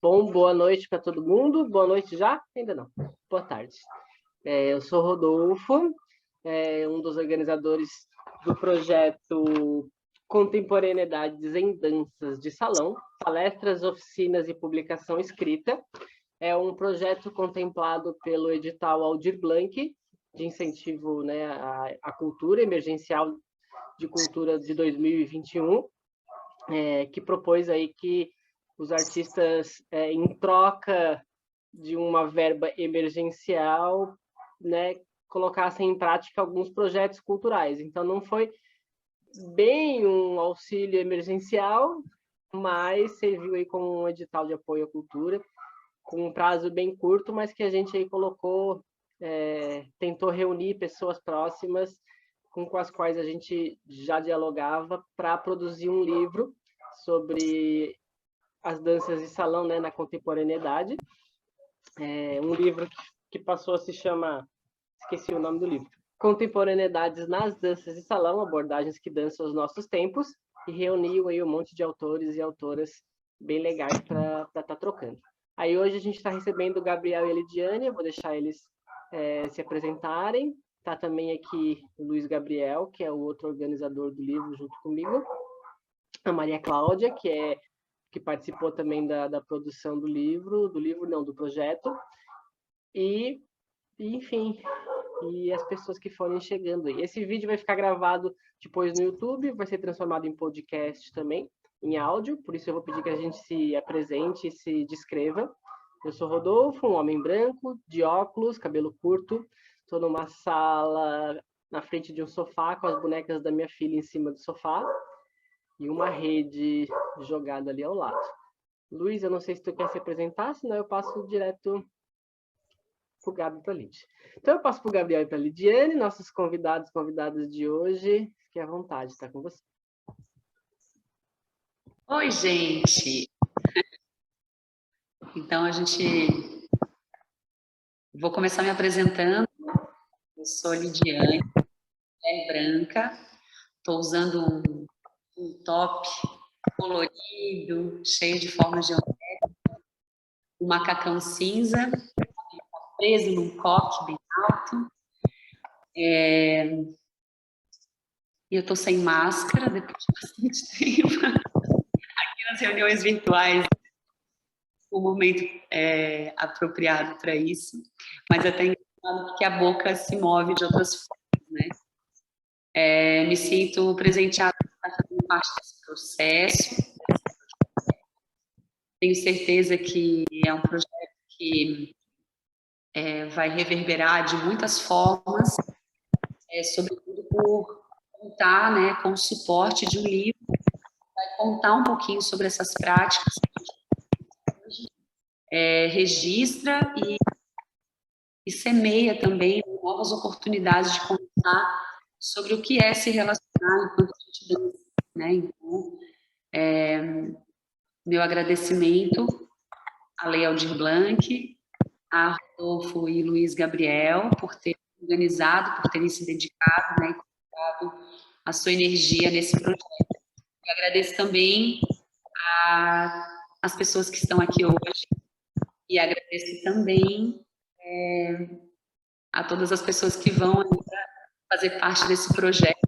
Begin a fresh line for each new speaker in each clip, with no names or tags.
Bom, boa noite para todo mundo. Boa noite já? Ainda não. Boa tarde. Eu sou Rodolfo, um dos organizadores do projeto Contemporaneidades em Danças de Salão, palestras, oficinas e publicação escrita. É um projeto contemplado pelo edital Aldir Blanc, de incentivo, né, à cultura emergencial de cultura de 2021, que propôs aí que os artistas, em troca de uma verba emergencial, né, colocassem em prática alguns projetos culturais. Então, não foi bem um auxílio emergencial, mas serviu aí como um edital de apoio à cultura, com um prazo bem curto, mas que a gente aí colocou, tentou reunir pessoas próximas com as quais a gente já dialogava para produzir um livro sobre as danças de salão, né, na contemporaneidade. Um livro que passou a se chamar, esqueci o nome do livro, Contemporaneidades nas Danças de Salão, abordagens que dançam os nossos tempos, e reuniu aí um monte de autores e autoras bem legais para estar trocando. Aí hoje a gente está recebendo o Gabriel e a Lidiane, eu vou deixar eles se apresentarem. Está também aqui o Luiz Gabriel, que é o outro organizador do livro junto comigo, a Maria Cláudia, que participou também da produção do projeto, e enfim, e as pessoas que forem chegando aí. Esse vídeo vai ficar gravado depois no YouTube, vai ser transformado em podcast também, em áudio, por isso eu vou pedir que a gente se apresente e se descreva. Eu sou Rodolfo, um homem branco, de óculos, cabelo curto, estou numa sala na frente de um sofá com as bonecas da minha filha em cima do sofá e uma rede jogada ali ao lado. Luiz, eu não sei se tu quer se apresentar, senão eu passo direto para o Gabi e para a Lidia. Então, eu passo para o Gabriel e para a Lidiane, nossos convidadas de hoje. Fique à vontade, está com você.
Oi, gente. Então, vou começar me apresentando. Eu sou Lidiane, mulher branca. Estou usando um top colorido, cheio de formas geométricas, um macacão cinza, preso num coque bem alto. E eu estou sem máscara depois de bastante tempo. Aqui nas reuniões virtuais, um momento apropriado para isso, mas até engraçado que a boca se move de outras formas, né? Me sinto presenteada por estar fazendo parte desse processo. Tenho certeza que é um projeto que vai reverberar de muitas formas, sobretudo por contar, né, com o suporte de um livro, vai contar um pouquinho sobre essas práticas que a gente registra e semeia também novas oportunidades de contar sobre o que é se relacionar enquanto a gente dança, né? Então, meu agradecimento à Lei Aldir Blanc, a Rodolfo e Luiz Gabriel por terem organizado, por terem se dedicado, né, e colocado a sua energia nesse projeto. Eu agradeço também às pessoas que estão aqui hoje e agradeço também a todas as pessoas que vão ainda fazer parte desse projeto,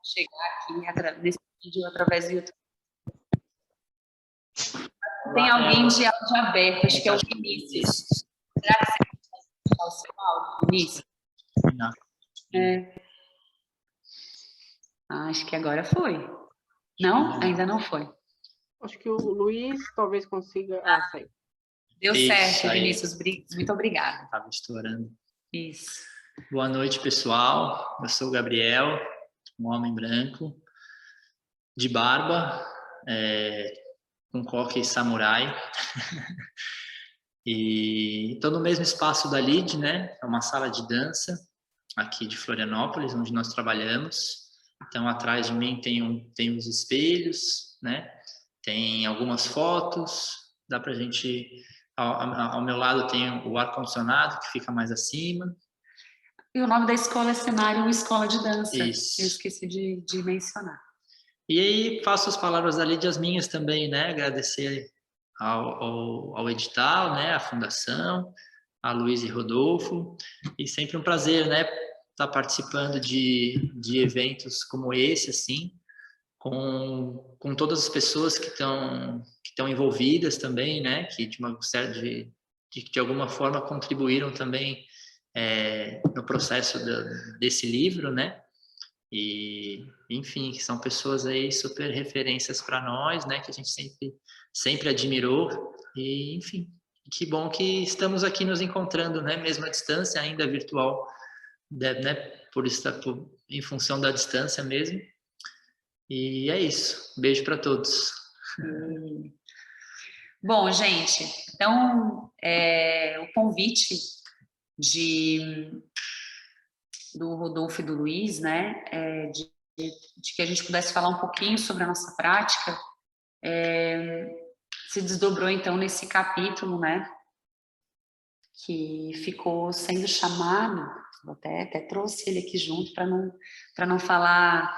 chegar aqui nesse vídeo através do YouTube. Tem alguém de áudio aberto, acho que é o Vinícius. Será que você pode deixar o seu áudio, Vinícius?
Não.
Acho que agora foi. Não? Ainda não foi.
Acho que o Luiz talvez consiga... saiu.
Deu
Isso,
certo,
aí.
Vinícius. Muito obrigada.
Estava estourando.
Isso.
Boa noite, pessoal. Eu sou o Gabriel, um homem branco, de barba, com coque samurai. E estou no mesmo espaço da Lid, né? É uma sala de dança aqui de Florianópolis, onde nós trabalhamos. Então, atrás de mim tem uns espelhos, né? Tem algumas fotos. Dá para a gente... Ao meu lado tem o ar-condicionado, que fica mais acima.
E o nome da escola é Cenário Escola de Dança.
Isso.
Eu esqueci de mencionar.
E aí faço as palavras da Lidia as minhas também, né? Agradecer ao edital, né, à fundação, a Luiz e Rodolfo, e sempre um prazer, né, estar participando de eventos como esse, assim, com todas as pessoas que estão envolvidas também, né, que de alguma forma contribuíram também no processo desse livro, né, e enfim, que são pessoas aí super referências para nós, né, que a gente sempre admirou, e enfim, que bom que estamos aqui nos encontrando, né, mesmo à distância, ainda virtual, né, em função da distância mesmo. E é isso. Beijo para todos.
Bom, gente, então o convite do Rodolfo e do Luiz, né, de que a gente pudesse falar um pouquinho sobre a nossa prática, se desdobrou então nesse capítulo, né, que ficou sendo chamado. Até trouxe ele aqui junto para não falar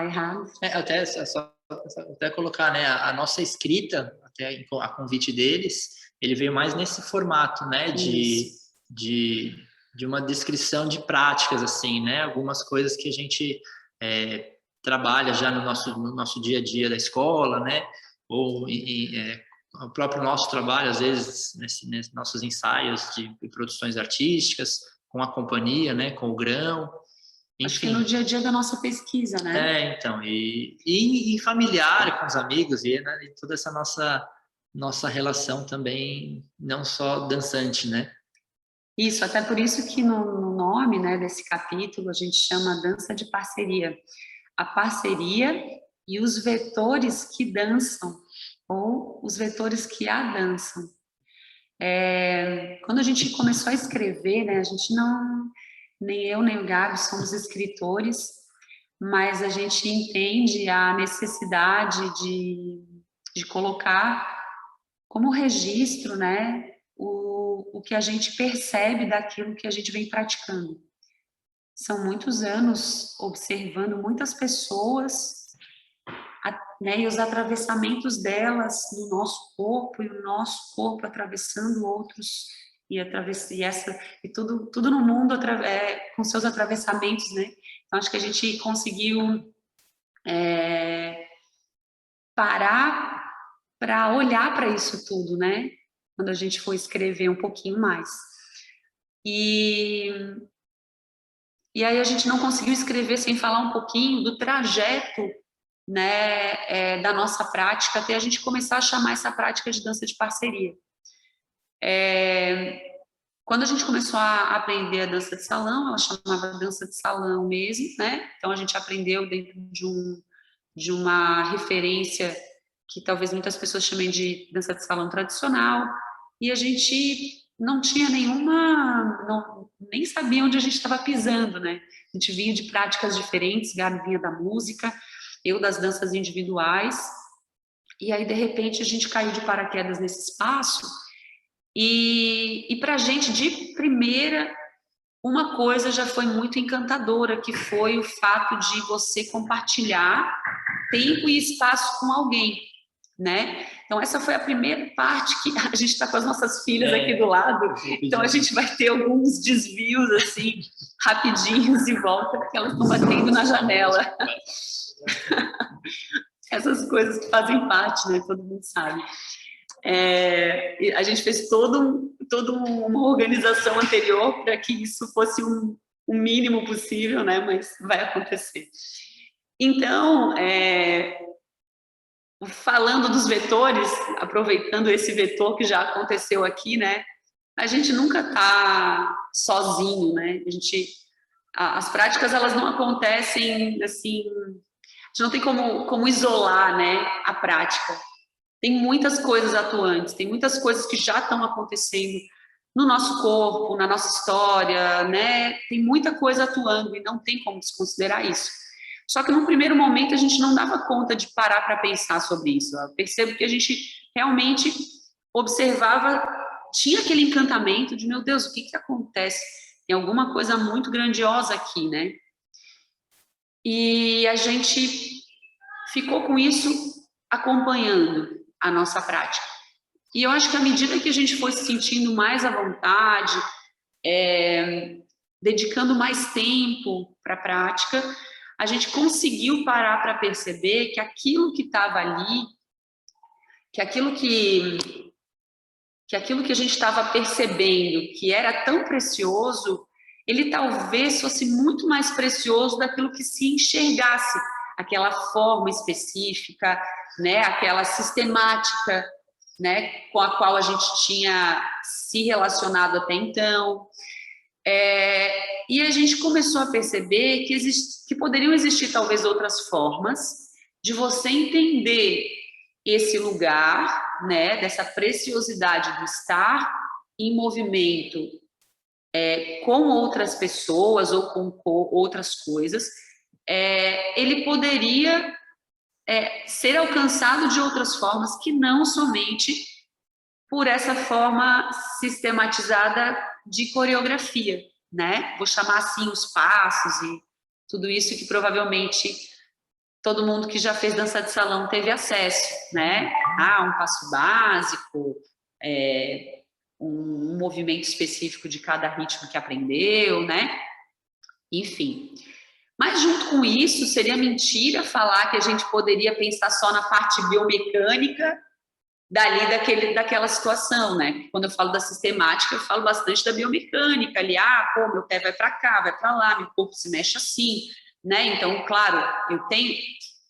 errado.
Até colocar, né, a nossa escrita, até a convite deles, ele veio mais nesse formato, né, de uma descrição de práticas, assim, né, algumas coisas que a gente trabalha já no nosso dia a dia da escola, né, ou o próprio nosso trabalho, às vezes, nesses nossos ensaios de produções artísticas, com a companhia, né, com o grão. Enfim.
Acho que no dia a dia da nossa pesquisa, né?
Então, e familiar, com os amigos, e toda essa nossa relação também, não só dançante, né?
Isso, até por isso que no nome, né, desse capítulo a gente chama dança de parceria. A parceria e os vetores que dançam, ou os vetores que a dançam. Quando a gente começou a escrever, né, a gente não, nem eu nem o Gabi somos escritores, mas a gente entende a necessidade de colocar como registro, né, o que a gente percebe daquilo que a gente vem praticando. São muitos anos observando muitas pessoas, né, e os atravessamentos delas no nosso corpo, e o nosso corpo atravessando outros, e tudo no mundo com seus atravessamentos, né? Então, acho que a gente conseguiu parar para olhar para isso tudo, né? Quando a gente for escrever um pouquinho mais. E aí a gente não conseguiu escrever sem falar um pouquinho do trajeto, né, da nossa prática, até a gente começar a chamar essa prática de dança de parceria. Quando a gente começou a aprender a dança de salão, ela chamava dança de salão mesmo, né? Então a gente aprendeu dentro de uma referência que talvez muitas pessoas chamem de dança de salão tradicional, e a gente não tinha nem sabia onde a gente estava pisando, né? A gente vinha de práticas diferentes, Gabi vinha da música, eu das danças individuais, e aí de repente a gente caiu de paraquedas nesse espaço, e para a gente de primeira uma coisa já foi muito encantadora, que foi o fato de você compartilhar tempo e espaço com alguém, né? Então essa foi a primeira parte, que a gente está com as nossas filhas aqui do lado, então a gente vai ter alguns desvios assim, rapidinhos de volta, porque elas estão batendo na janela. Essas coisas que fazem parte, né? Todo mundo sabe. A gente fez toda uma organização anterior para que isso fosse o mínimo possível, né? Mas vai acontecer. Então, falando dos vetores, aproveitando esse vetor que já aconteceu aqui, né? A gente nunca está sozinho, né? As práticas, elas não acontecem assim, a gente não tem como isolar, né, a prática. Tem muitas coisas atuantes, tem muitas coisas que já estão acontecendo no nosso corpo, na nossa história, né? Tem muita coisa atuando e não tem como desconsiderar isso. Só que no primeiro momento a gente não dava conta de parar para pensar sobre isso. Eu percebo que a gente realmente observava, tinha aquele encantamento de, meu Deus, o que acontece? Tem alguma coisa muito grandiosa aqui, né? E a gente ficou com isso acompanhando a nossa prática. E eu acho que à medida que a gente foi se sentindo mais à vontade, dedicando mais tempo para a prática, a gente conseguiu parar para perceber que aquilo que estava ali, que aquilo que a gente estava percebendo que era tão precioso, ele talvez fosse muito mais precioso daquilo que se enxergasse, aquela forma específica, né, aquela sistemática, né, com a qual a gente tinha se relacionado até então. E a gente começou a perceber que poderiam existir talvez outras formas de você entender esse lugar, né, dessa preciosidade do estar em movimento com outras pessoas ou com outras coisas. Ele poderia ser alcançado de outras formas que não somente por essa forma sistematizada de coreografia, né? Vou chamar assim os passos e tudo isso que provavelmente todo mundo que já fez dança de salão teve acesso, né? Um passo básico, um movimento específico de cada ritmo que aprendeu, né? Enfim. Mas junto com isso, seria mentira falar que a gente poderia pensar só na parte biomecânica daquela situação, né? Quando eu falo da sistemática, eu falo bastante da biomecânica ali, meu pé vai para cá, vai para lá, meu corpo se mexe assim, né? Então, claro,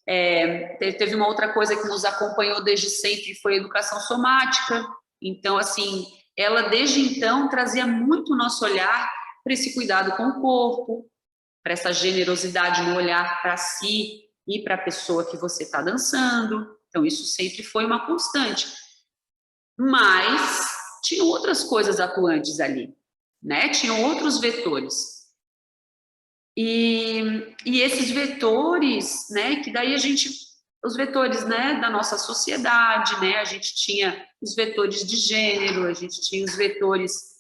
teve uma outra coisa que nos acompanhou desde sempre, que foi a educação somática. Então, assim, ela desde então trazia muito o nosso olhar para esse cuidado com o corpo, para essa generosidade no olhar para si e para a pessoa que você está dançando. Então, isso sempre foi uma constante. Mas tinham outras coisas atuantes ali, né? Tinham outros vetores. E esses vetores, né? Que daí os vetores, né, da nossa sociedade, né? A gente tinha os vetores de gênero, a gente tinha os vetores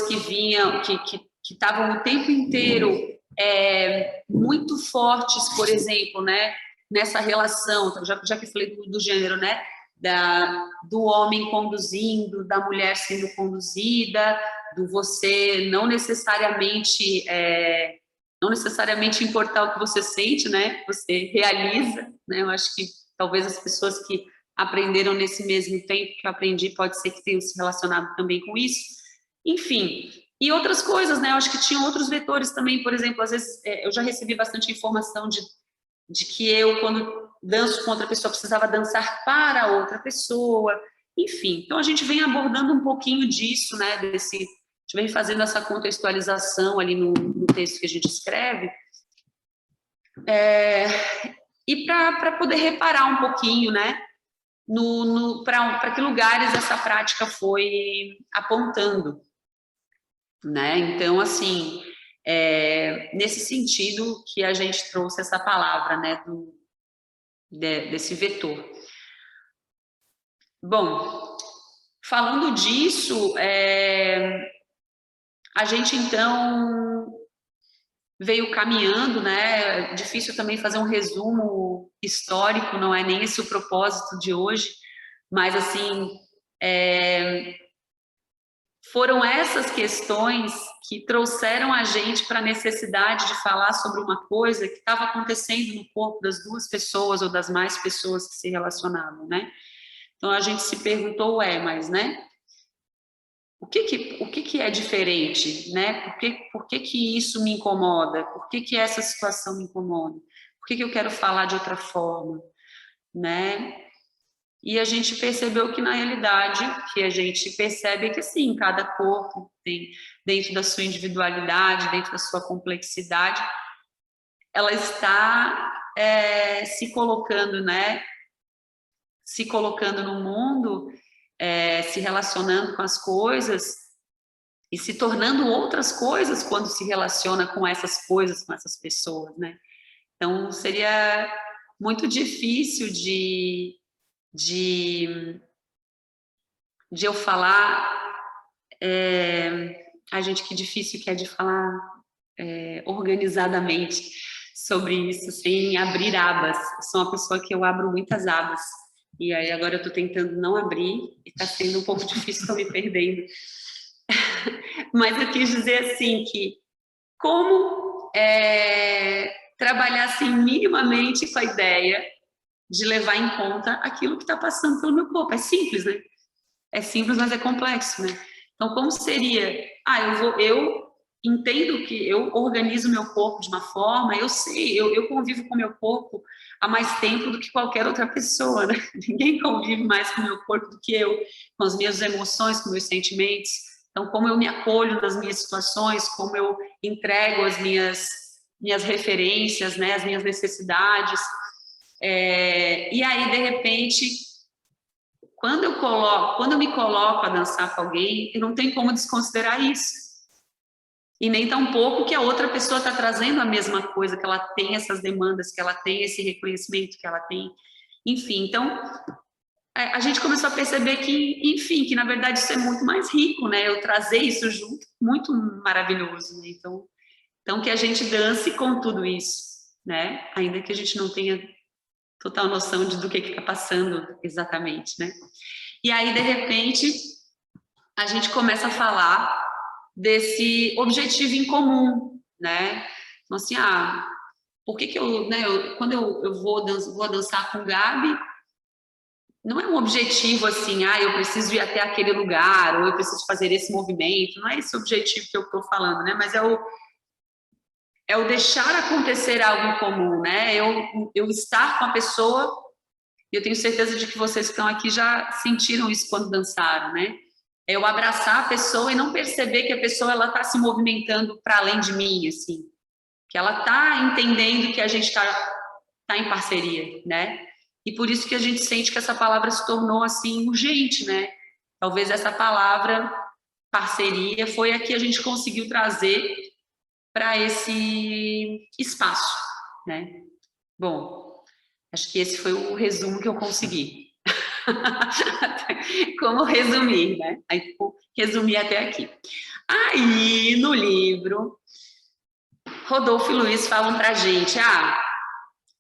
que vinham, que estavam o tempo inteiro muito fortes, por exemplo, né, nessa relação, já que eu falei do gênero, né, do homem conduzindo, da mulher sendo conduzida, do você não necessariamente importar o que você sente, né, você realiza, né, eu acho que talvez as pessoas que aprenderam nesse mesmo tempo que eu aprendi, pode ser que tenham se relacionado também com isso. Enfim, e outras coisas, né? Eu acho que tinham outros vetores também, por exemplo, às vezes eu já recebi bastante informação de que eu, quando danço com outra pessoa, precisava dançar para outra pessoa. Enfim, então a gente vem abordando um pouquinho disso, né? A gente vem fazendo essa contextualização ali no texto que a gente escreve. E para poder reparar um pouquinho, né? Para que lugares essa prática foi apontando, né? Então, assim, nesse sentido que a gente trouxe essa palavra, né, desse vetor. Bom, falando disso, a gente, então, veio caminhando, né? É difícil também fazer um resumo histórico, não é nem esse o propósito de hoje, mas, assim, foram essas questões que trouxeram a gente para a necessidade de falar sobre uma coisa que estava acontecendo no corpo das duas pessoas ou das mais pessoas que se relacionavam, né? Então a gente se perguntou, mas, né? O que é diferente, né? Por que isso me incomoda? Por que essa situação me incomoda? Por que eu quero falar de outra forma, né? E a gente percebeu que, na realidade, que a gente percebe é que, sim, cada corpo tem, dentro da sua individualidade, dentro da sua complexidade, ela está se colocando, né? Se colocando no mundo, se relacionando com as coisas e se tornando outras coisas quando se relaciona com essas coisas, com essas pessoas, né? Então, seria muito difícil de eu falar, gente, que difícil que é de falar organizadamente sobre isso sem abrir abas. Eu sou uma pessoa que eu abro muitas abas. E aí agora eu estou tentando não abrir e está sendo um pouco difícil, estou me perdendo. Mas eu quis dizer assim que como trabalhar assim minimamente com a ideia de levar em conta aquilo que está passando pelo meu corpo. É simples, né? É simples, mas é complexo, né? Então, como seria? Eu entendo que eu organizo meu corpo de uma forma, eu sei, eu convivo com o meu corpo há mais tempo do que qualquer outra pessoa, né? Ninguém convive mais com o meu corpo do que eu, com as minhas emoções, com meus sentimentos. Então, como eu me acolho nas minhas situações, como eu entrego as minhas referências, né, as minhas necessidades. E aí, de repente, quando eu me coloco a dançar com alguém, eu não tenho como desconsiderar isso. E nem tampouco que a outra pessoa está trazendo a mesma coisa, que ela tem essas demandas, que ela tem esse reconhecimento, que ela tem... Enfim, então, a gente começou a perceber que, enfim, que na verdade isso é muito mais rico, né? Eu trazer isso junto, muito maravilhoso, né? Então que a gente dance com tudo isso, né? Ainda que a gente não tenha total noção do que está passando exatamente, né? E aí, de repente, a gente começa a falar desse objetivo em comum, né? Então, assim, por que quando eu vou dançar com o Gabi, não é um objetivo assim, eu preciso ir até aquele lugar, ou eu preciso fazer esse movimento, não é esse objetivo que eu estou falando, né? Mas é o deixar acontecer algo em comum, né? Eu estar com a pessoa, e eu tenho certeza de que vocês que estão aqui já sentiram isso quando dançaram, né? É eu abraçar a pessoa e não perceber que a pessoa ela está se movimentando para além de mim, assim, que ela está entendendo que a gente tá em parceria, né? E por isso que a gente sente que essa palavra se tornou assim urgente, né? Talvez essa palavra parceria foi a que a gente conseguiu trazer para esse espaço, né? Bom, acho que esse foi o resumo que eu consegui. Como resumir, né? Aí, resumir até aqui. Aí, no livro, Rodolfo e Luiz falam pra gente,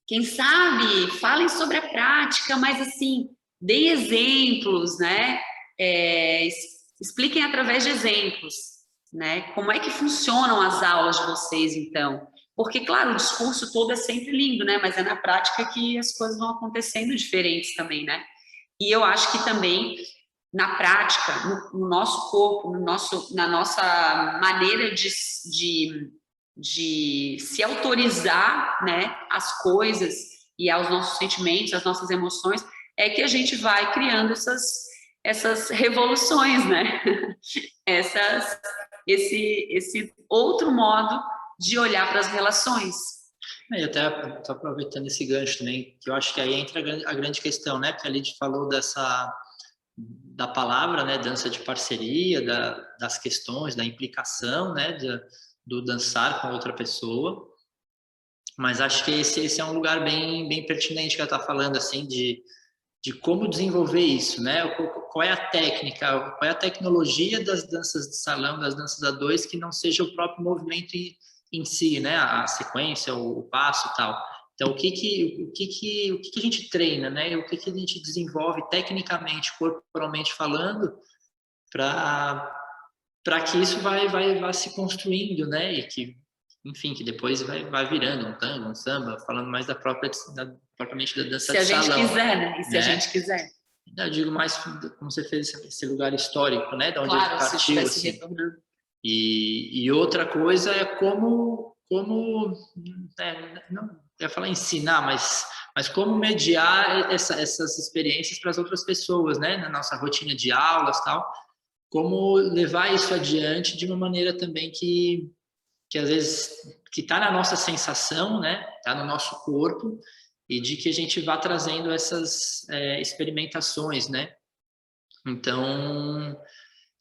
quem sabe, falem sobre a prática, mas assim, deem exemplos, né? Expliquem através de exemplos, né? Como é que funcionam as aulas de vocês, então? Porque, claro, o discurso todo é sempre lindo, né? Mas é na prática que as coisas vão acontecendo diferentes também, né? E eu acho que também, na prática, no nosso corpo, na nossa maneira de se autorizar, né, as coisas e aos nossos sentimentos, às nossas emoções, é que a gente vai criando essas revoluções, né? Esse outro modo de olhar para as relações.
E até estou aproveitando esse gancho também, que eu acho que aí entra a grande questão, né? Porque a Lid falou da palavra, né? Dança de parceria, das questões, da implicação, né? Do dançar com outra pessoa. Mas acho que esse é um lugar bem, bem pertinente que ela está falando, assim, de como desenvolver isso, né? Qual é a técnica, qual é a tecnologia das danças de salão, das danças a dois, que não seja o próprio movimento em si, né? A sequência, o passo e tal. Então, o que a gente treina, né? O que a gente desenvolve tecnicamente, corporalmente falando, para que isso vá se construindo, né? E que, enfim, que depois vai virando um tango, um samba, falando mais propriamente da dança de salão.
Se a gente quiser, né? E se a gente quiser.
Eu digo mais como você fez esse lugar histórico, né? Da onde
claro,
ele partiu,
se estivesse
assim.
retornando.
E outra coisa é como não ia falar ensinar, mas como mediar essas experiências para as outras pessoas, né? Na nossa rotina de aulas, tal. Como levar isso adiante de uma maneira também que às vezes que está na nossa sensação, né? Está no nosso corpo, e de que a gente vá trazendo essas experimentações, né? Então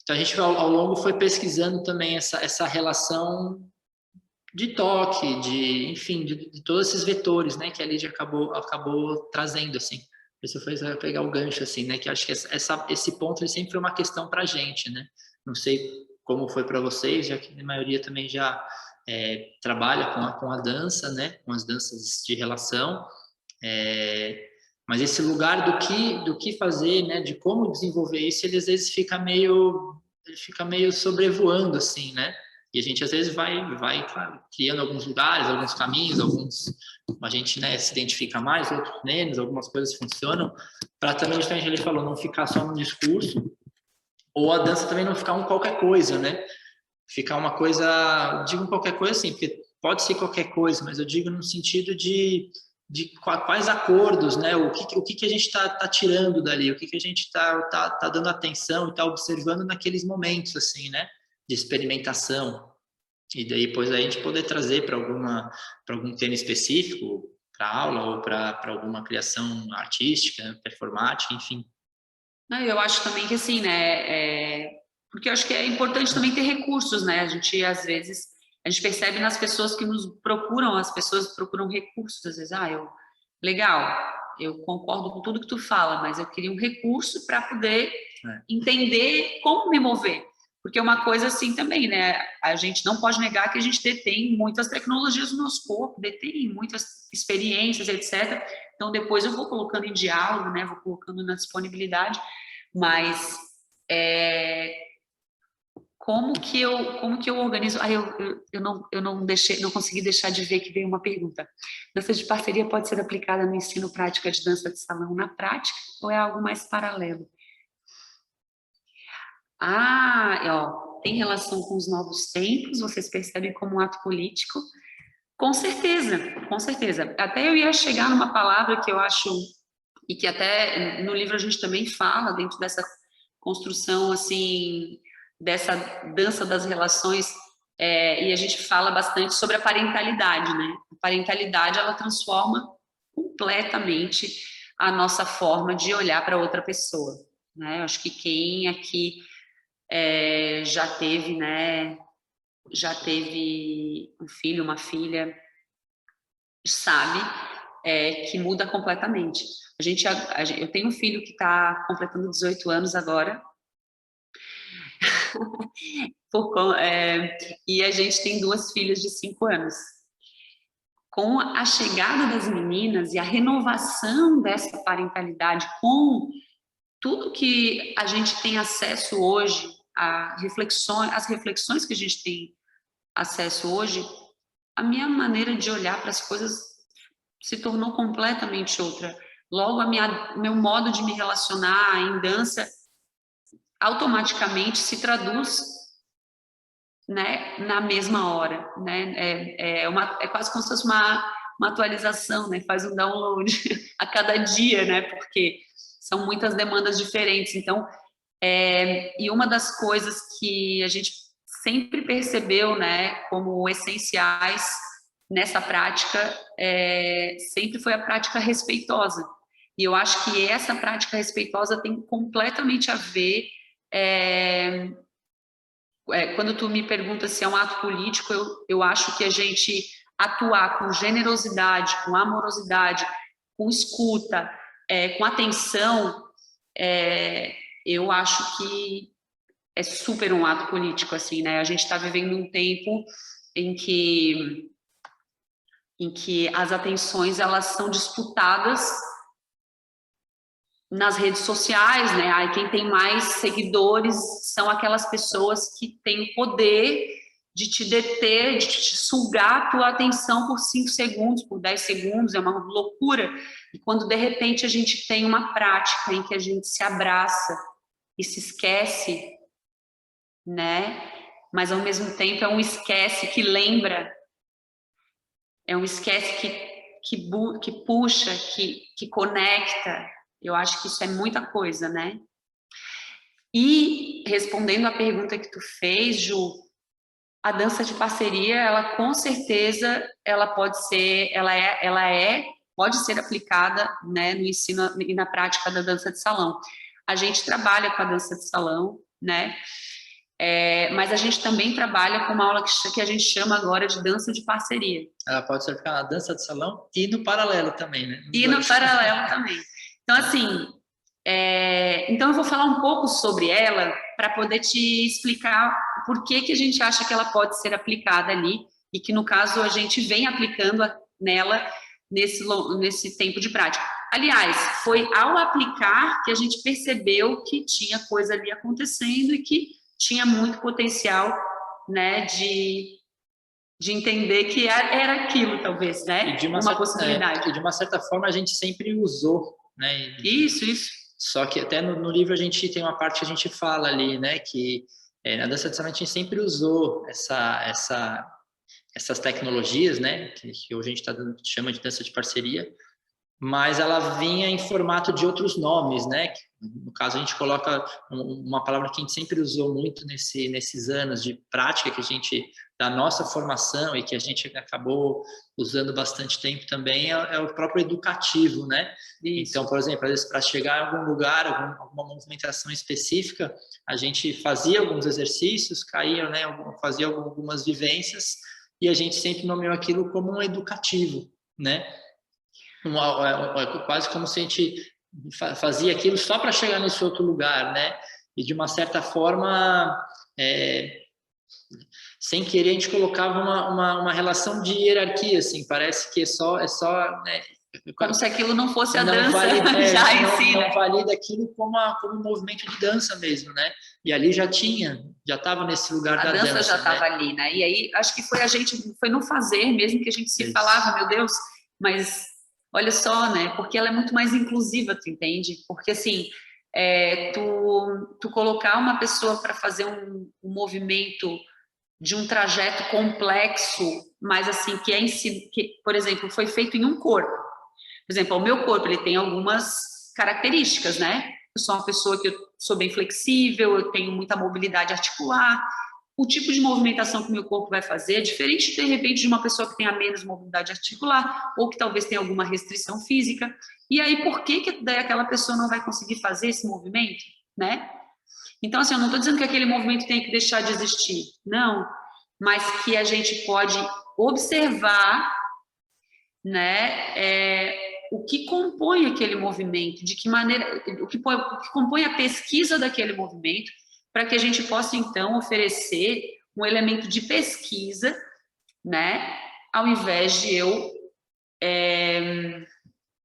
a gente ao longo foi pesquisando também essa relação de toque, enfim, de todos esses vetores, né? Que a Lídia acabou trazendo, assim. Por isso foi pegar o gancho, assim, né? Que acho que esse ponto ele sempre foi uma questão para a gente, né? Não sei como foi para vocês, já que a maioria também já trabalha com a dança, né? Com as danças de relação, mas esse lugar do que fazer, né? De como desenvolver isso, ele às vezes fica meio sobrevoando, assim, né? E a gente às vezes vai claro, criando alguns lugares, alguns caminhos, a gente, né, se identifica mais, outros menos, algumas coisas funcionam, para também, justamente ele falou, não ficar só no discurso, ou a dança também não ficar qualquer coisa, né? Ficar uma coisa, digo qualquer coisa assim, porque pode ser qualquer coisa, mas eu digo no sentido de quais acordos, né? O que a gente está tirando dali, o que a gente tá dando atenção e está observando naqueles momentos, assim, né? De experimentação. E daí, depois a gente poder trazer para algum tema específico, para aula ou para alguma criação artística, performática, enfim.
Eu acho também que assim, né? Porque eu acho que é importante também ter recursos, né? A gente, às vezes, a gente percebe nas pessoas que nos procuram, as pessoas procuram recursos, às vezes, legal, eu concordo com tudo que tu fala, mas eu queria um recurso para poder entender como me mover. Porque uma coisa assim também, né? A gente não pode negar que a gente detém muitas tecnologias no nosso corpo, detém muitas experiências, etc. Então, depois eu vou colocando em diálogo, né? Vou colocando na disponibilidade, mas como que eu organizo? Eu não consegui deixar de ver que veio uma pergunta. Dança de parceria pode ser aplicada no ensino prática de dança de salão na prática ou é algo mais paralelo? Tem relação com os novos tempos, vocês percebem como um ato político? Com certeza, com certeza. Até eu ia chegar numa palavra que eu acho, e que até no livro a gente também fala, dentro dessa construção, assim, dessa dança das relações, e a gente fala bastante sobre a parentalidade, né? A parentalidade, ela transforma completamente a nossa forma de olhar para outra pessoa, né? Eu acho que quem aqui já teve, né? Já teve um filho, uma filha, sabe que muda completamente. Eu tenho um filho que está completando 18 anos agora, e a gente tem 2 filhas de 5 anos. Com a chegada das meninas e a renovação dessa parentalidade, com tudo que a gente tem acesso hoje, as reflexões que a gente tem acesso hoje, a minha maneira de olhar para as coisas se tornou completamente outra. Logo, meu modo de me relacionar em dança automaticamente se traduz, né, na mesma hora, né? É quase como se fosse uma atualização, né? Faz um download a cada dia, né? Porque são muitas demandas diferentes. Então, e uma das coisas que a gente sempre percebeu, né, como essenciais nessa prática, sempre foi a prática respeitosa. E eu acho que essa prática respeitosa tem completamente a ver. Quando tu me pergunta se é um ato político, eu acho que a gente atuar com generosidade, com amorosidade, com escuta, com atenção, eu acho que é super um ato político, assim, né? A gente está vivendo um tempo em que as atenções, elas são disputadas nas redes sociais, né? Quem tem mais seguidores são aquelas pessoas que têm o poder de te deter, de te sugar a tua atenção por 5 segundos, por 10 segundos, é uma loucura. E quando, de repente, a gente tem uma prática em que a gente se abraça e se esquece, né? Mas, ao mesmo tempo, é um esquece que lembra, é um esquece que puxa, que conecta. Eu acho que isso é muita coisa, né? E, respondendo à pergunta que tu fez, Ju, a dança de parceria, ela com certeza, ela pode ser aplicada, né, no ensino e na prática da dança de salão. A gente trabalha com a dança de salão, né? Mas a gente também trabalha com uma aula que a gente chama agora de dança de parceria.
Ela pode ser aplicada na dança de salão e no paralelo também, né?
E no paralelo também. Então, assim, então eu vou falar um pouco sobre ela para poder te explicar por que a gente acha que ela pode ser aplicada ali e que, no caso, a gente vem aplicando nela nesse tempo de prática. Aliás, foi ao aplicar que a gente percebeu que tinha coisa ali acontecendo e que tinha muito potencial, né, de entender que era aquilo, talvez, né?
E de uma possibilidade. E de uma certa forma a gente sempre usou, né?
Isso.
Só que até no livro a gente tem uma parte que a gente fala ali, né? Que na dança tradicional a gente sempre usou essas tecnologias, né? Que hoje a gente chama de dança de parceria, mas ela vinha em formato de outros nomes, né? No caso, a gente coloca uma palavra que a gente sempre usou muito nesses anos de prática que a gente, da nossa formação e que a gente acabou usando bastante tempo também, é o próprio educativo, né? Isso. Então, por exemplo, às vezes para chegar em algum lugar, alguma movimentação específica, a gente fazia alguns exercícios, caía, né? Fazia algumas vivências e a gente sempre nomeou aquilo como um educativo, né? Quase como se a gente fazia aquilo só para chegar nesse outro lugar, né? E de uma certa forma, sem querer, a gente colocava uma relação de hierarquia, assim, parece que é só né?
Como se aquilo não fosse a dança já em si, né?
Não valida aquilo como um movimento de dança mesmo, né? E ali já estava nesse lugar da dança.
A dança já estava ali, né? E aí, acho que foi no fazer mesmo que a gente se falava, meu Deus, mas olha só, né? Porque ela é muito mais inclusiva, tu entende? Porque, assim, tu colocar uma pessoa para fazer um movimento de um trajeto complexo, mas, assim, que, por exemplo, foi feito em um corpo. Por exemplo, o meu corpo, ele tem algumas características, né? Eu sou uma pessoa que eu sou bem flexível, eu tenho muita mobilidade articular. O tipo de movimentação que o meu corpo vai fazer é diferente, de repente, de uma pessoa que tenha menos mobilidade articular ou que talvez tenha alguma restrição física. E aí, por que daí aquela pessoa não vai conseguir fazer esse movimento, né? Então, assim, eu não estou dizendo que aquele movimento tem que deixar de existir, não. Mas que a gente pode observar, né, o que compõe aquele movimento, de que maneira, o que compõe a pesquisa daquele movimento, para que a gente possa, então, oferecer um elemento de pesquisa, né, ao invés de eu,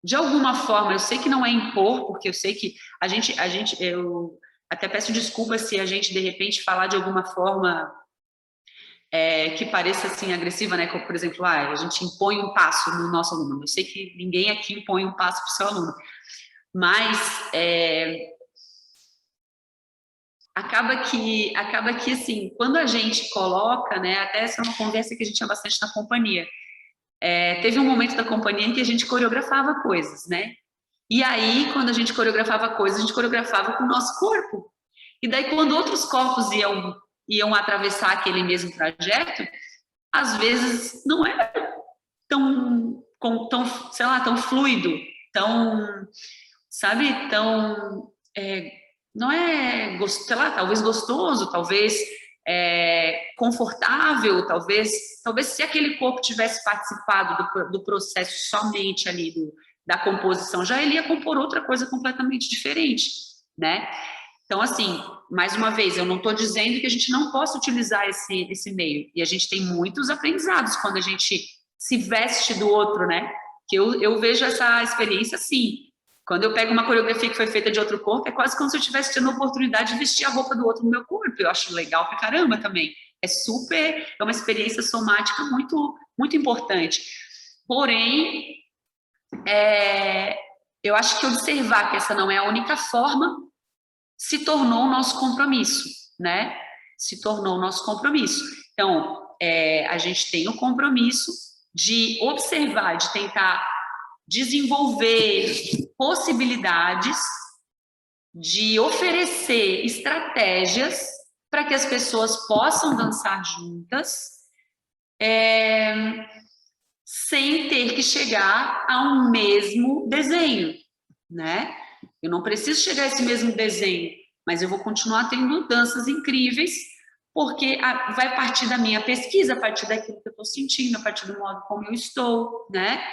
de alguma forma, eu sei que não é impor, porque eu sei que eu até peço desculpas se a gente, de repente, falar de alguma forma que pareça assim agressiva, né? Como, por exemplo, a gente impõe um passo no nosso aluno. Eu sei que ninguém aqui impõe um passo para o seu aluno, mas acaba que assim, quando a gente coloca, né? Até essa é uma conversa que a gente tinha bastante na companhia. Teve um momento da companhia em que a gente coreografava coisas, né? E aí, quando a gente coreografava coisas, a gente coreografava com o nosso corpo. E daí, quando outros corpos iam atravessar aquele mesmo trajeto, às vezes não era tão, sei lá, tão fluido, tão, sabe, tão, não é, sei lá, talvez gostoso, talvez confortável, talvez se aquele corpo tivesse participado do processo somente ali da composição, já ele ia compor outra coisa completamente diferente, né? Então, assim, mais uma vez, eu não estou dizendo que a gente não possa utilizar esse meio. E a gente tem muitos aprendizados quando a gente se veste do outro, né? Que eu vejo essa experiência assim. Quando eu pego uma coreografia que foi feita de outro corpo, é quase como se eu estivesse tendo a oportunidade de vestir a roupa do outro no meu corpo. Eu acho legal pra caramba também. É uma experiência somática muito, muito importante. Porém, eu acho que observar que essa não é a única forma se tornou o nosso compromisso, né? Se tornou o nosso compromisso. Então, a gente tem o compromisso de observar, de tentar desenvolver possibilidades, de oferecer estratégias para que as pessoas possam dançar juntas, sem ter que chegar a um mesmo desenho, né? Eu não preciso chegar a esse mesmo desenho, mas eu vou continuar tendo danças incríveis, porque vai partir da minha pesquisa, a partir daquilo que eu estou sentindo, a partir do modo como eu estou, né?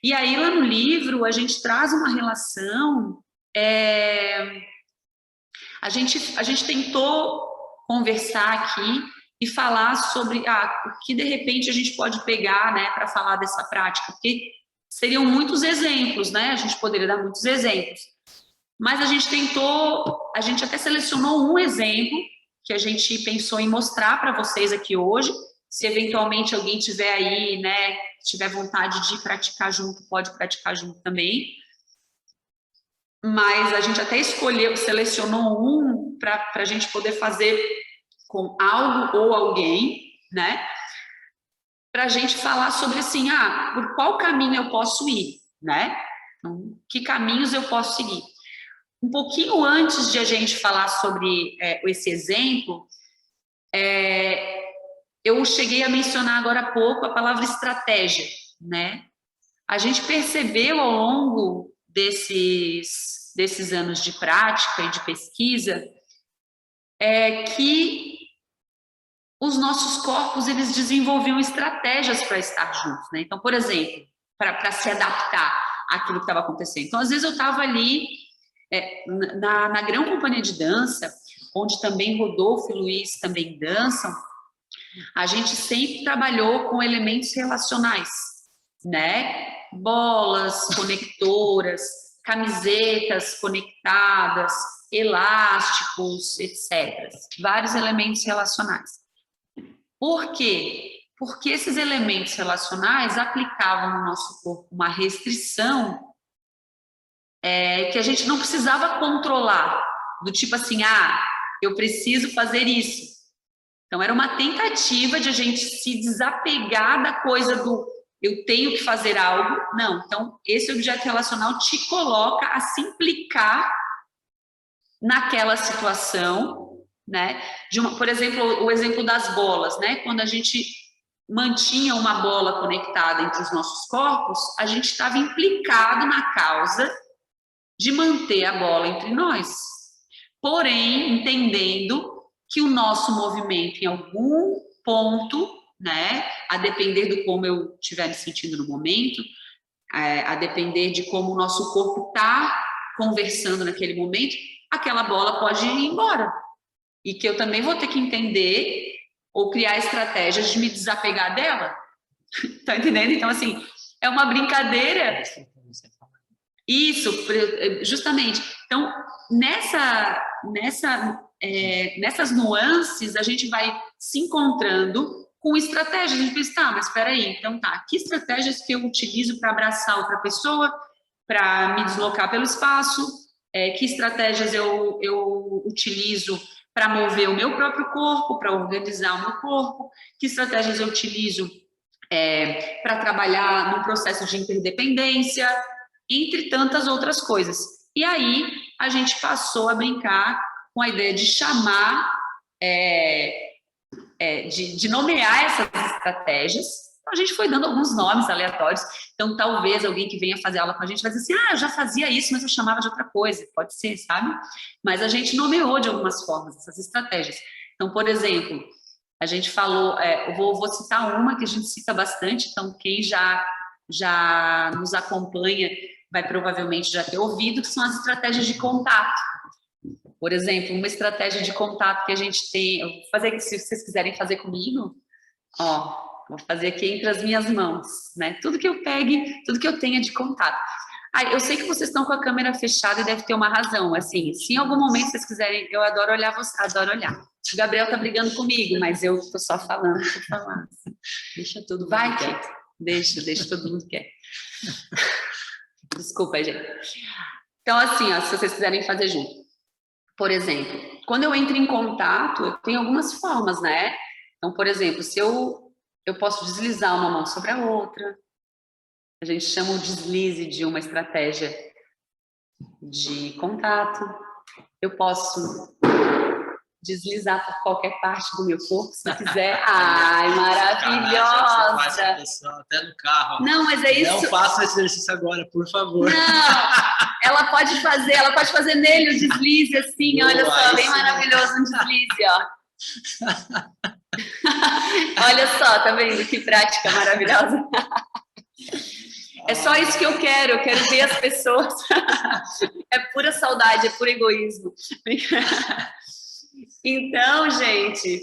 E aí, lá no livro, a gente traz uma relação... A gente tentou conversar aqui e falar sobre o que de repente a gente pode pegar, né, para falar dessa prática, porque seriam muitos exemplos, né? A gente poderia dar muitos exemplos. Mas a gente até selecionou um exemplo que a gente pensou em mostrar para vocês aqui hoje. Se eventualmente alguém tiver aí, né, tiver vontade de praticar junto, pode praticar junto também. Mas a gente até selecionou um para a gente poder fazer com algo ou alguém, né? Para a gente falar sobre assim, por qual caminho eu posso ir, né? Então, que caminhos eu posso seguir? Um pouquinho antes de a gente falar sobre esse exemplo, eu cheguei a mencionar agora há pouco a palavra estratégia, né? A gente percebeu ao longo desses anos de prática e de pesquisa que os nossos corpos, eles desenvolviam estratégias para estar juntos, né? Então, por exemplo, para se adaptar àquilo que estava acontecendo. Então, às vezes eu estava ali na Grão Companhia de Dança, onde também Rodolfo e Luiz também dançam, a gente sempre trabalhou com elementos relacionais, né? Bolas, conectoras, camisetas conectadas, elásticos, etc. Vários elementos relacionais. Por quê? Porque esses elementos relacionais aplicavam no nosso corpo uma restrição que a gente não precisava controlar, do tipo assim, eu preciso fazer isso. Então, era uma tentativa de a gente se desapegar da coisa do eu tenho que fazer algo. Não, então, esse objeto relacional te coloca a se implicar naquela situação, né? Por exemplo, o exemplo das bolas, né? Quando a gente mantinha uma bola conectada entre os nossos corpos, a gente estava implicado na causa de manter a bola entre nós. Porém, entendendo que o nosso movimento, em algum ponto, né, a depender do como eu estiver me sentindo no momento, a depender de como o nosso corpo está conversando naquele momento, aquela bola pode ir embora. E que eu também vou ter que entender ou criar estratégias de me desapegar dela. Tá entendendo? Então, assim, é uma brincadeira. Isso, justamente. Então, nessas nuances, a gente vai se encontrando com estratégias. A gente pensa, mas espera aí, então que estratégias que eu utilizo para abraçar outra pessoa, para me deslocar pelo espaço, que estratégias eu utilizo para mover o meu próprio corpo, para organizar o meu corpo, que estratégias eu utilizo para trabalhar no processo de interdependência, entre tantas outras coisas. E aí, a gente passou a brincar com a ideia de chamar, de nomear essas estratégias. Então, a gente foi dando alguns nomes aleatórios. Então, talvez alguém que venha fazer aula com a gente vai dizer assim, eu já fazia isso, mas eu chamava de outra coisa. Pode ser, sabe? Mas a gente nomeou de algumas formas essas estratégias. Então, por exemplo, a gente falou, eu vou citar uma que a gente cita bastante, então quem já nos acompanha vai provavelmente já ter ouvido, que são as estratégias de contato. Por exemplo, uma estratégia de contato que a gente tem, eu vou fazer aqui, se vocês quiserem fazer comigo, vou fazer aqui entre as minhas mãos, né? Tudo que eu pegue, tudo que eu tenha de contato. Eu sei que vocês estão com a câmera fechada e deve ter uma razão, assim, se em algum momento vocês quiserem, eu adoro olhar adoro olhar. O Gabriel tá brigando comigo, mas eu tô só falando por falar.
Deixa todo mundo
vai
quieto.
Deixa todo mundo quieto. Desculpa, gente. Então, assim, se vocês quiserem fazer junto. Por exemplo, quando eu entro em contato, eu tenho algumas formas, né? Então, por exemplo, se eu posso deslizar uma mão sobre a outra, a gente chama o deslize de uma estratégia de contato. Eu posso deslizar por qualquer parte do meu corpo, se quiser. Ai, maravilhosa!
Faz essa pressão até no carro.
Não, mas é isso.
Não faça esse exercício agora, por favor.
Não, ela pode fazer nele o deslize, assim, boa, olha só, bem maravilhoso um deslize, ó. Olha só, tá vendo que prática maravilhosa? É só isso que eu quero ver as pessoas. É pura saudade, é puro egoísmo. Então, gente,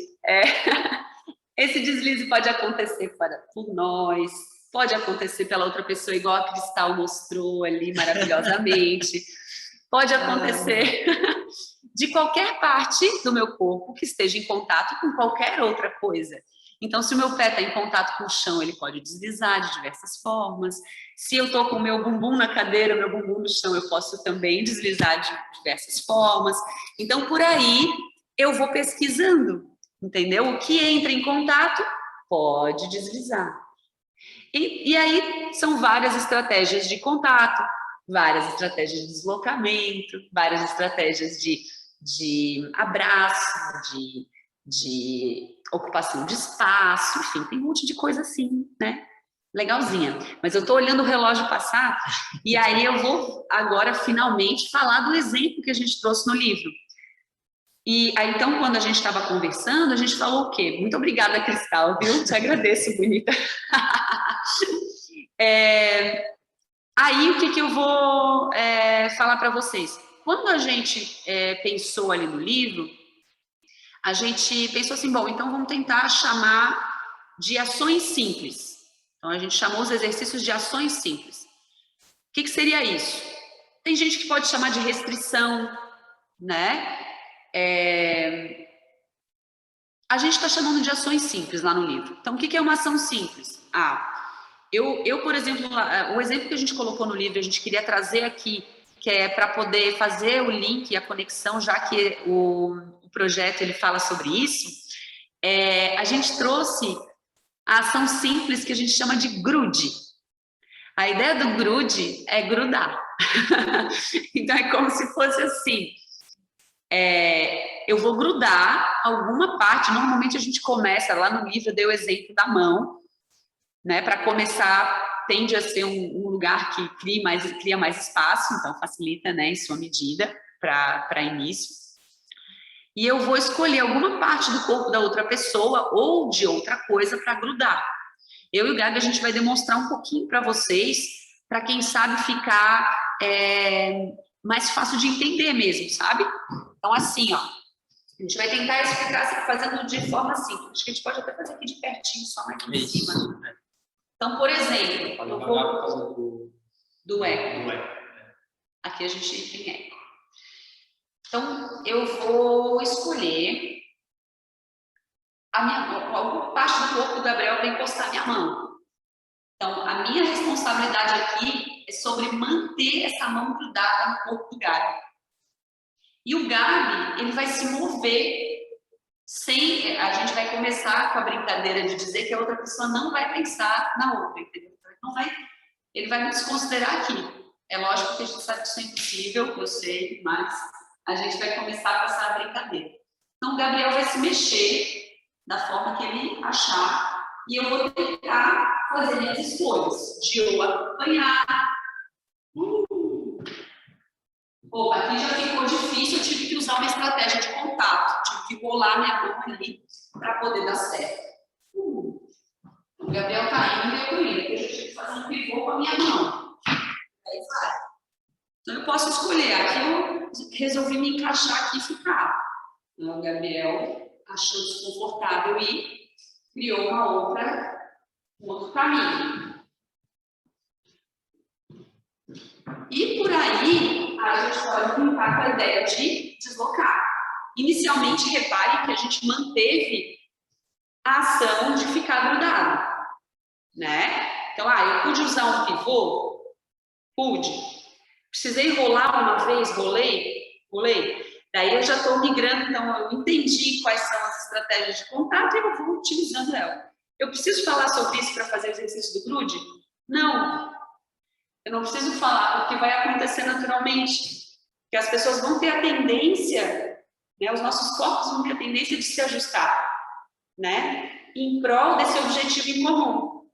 Esse deslize pode acontecer por nós, pode acontecer pela outra pessoa, igual a Cristal mostrou ali maravilhosamente. Pode acontecer de qualquer parte do meu corpo que esteja em contato com qualquer outra coisa. Então, se o meu pé está em contato com o chão, ele pode deslizar de diversas formas. Se eu estou com o meu bumbum na cadeira, meu bumbum no chão, eu posso também deslizar de diversas formas. Então, por aí, eu vou pesquisando, entendeu? O que entra em contato pode deslizar. E aí, são várias estratégias de contato, várias estratégias de deslocamento, várias estratégias de abraço, de ocupação de espaço, enfim, tem um monte de coisa assim, né? Legalzinha. Mas eu tô olhando o relógio passar e aí eu vou agora finalmente falar do exemplo que a gente trouxe no livro. E aí, então, quando a gente estava conversando, a gente falou o quê? Muito obrigada, Cristal, viu? Te agradeço, bonita. Aí, o que eu vou falar para vocês? Quando a gente pensou ali no livro, a gente pensou assim, bom, então vamos tentar chamar de ações simples. Então, a gente chamou os exercícios de ações simples. O que seria isso? Tem gente que pode chamar de restrição, né? A gente está chamando de ações simples lá no livro. Então, o que é uma ação simples? Eu, por exemplo, o exemplo que a gente colocou no livro, a gente queria trazer aqui, que é para poder fazer o link e a conexão, já que o projeto ele fala sobre isso, a gente trouxe a ação simples que a gente chama de grude. A ideia do grude é grudar. Então, é como se fosse assim, eu vou grudar alguma parte, normalmente a gente começa, lá no livro eu dei o exemplo da mão, né, para começar, tende a ser um lugar que cria mais espaço, então facilita, né, em sua medida, para início. E eu vou escolher alguma parte do corpo da outra pessoa ou de outra coisa para grudar. Eu e o Gabi, a gente vai demonstrar um pouquinho para vocês, para quem sabe ficar mais fácil de entender mesmo, sabe? Então, assim, ó, a gente vai tentar explicar assim, fazendo de forma simples. Acho que a gente pode até fazer aqui de pertinho, só aqui em cima. Então, por exemplo, eu vou do eco. Aqui a gente tem eco. Então, eu vou escolher alguma parte do corpo do Gabriel para encostar minha mão. Então, a minha responsabilidade aqui é sobre manter essa mão grudada no corpo do Gabi. E o Gabi, ele vai se mover sem... A gente vai começar com a brincadeira de dizer que a outra pessoa não vai pensar na outra, entendeu? Ele vai me desconsiderar aqui. É lógico que a gente sabe que isso é impossível, eu sei, mas a gente vai começar com essa brincadeira. Então, o Gabriel vai se mexer da forma que ele achar e eu vou tentar fazer minhas escolhas de eu acompanhar. Opa, aqui já ficou difícil, eu tive que usar uma estratégia de contato, tive que rolar minha mão ali para poder dar certo. O Gabriel está indo e eu tô indo, eu já tive que fazer um pivô com a minha mão. Aí vai. Então eu posso escolher, aqui eu resolvi me encaixar aqui e ficar. Então, o Gabriel achou desconfortável e criou um outro caminho. E por aí, a gente pode brincar com a ideia de deslocar. Inicialmente, repare que a gente manteve a ação de ficar grudado, né? Então, eu pude usar um pivô? Pude. Precisei rolar uma vez? Rolei. Daí eu já estou migrando, então eu entendi quais são as estratégias de contato e eu vou utilizando ela. Eu preciso falar sobre isso para fazer o exercício do grude? Não. Eu não preciso falar, porque vai acontecer naturalmente. Porque as pessoas vão ter a tendência, né, os nossos corpos vão ter a tendência de se ajustar, né, em prol desse objetivo em comum.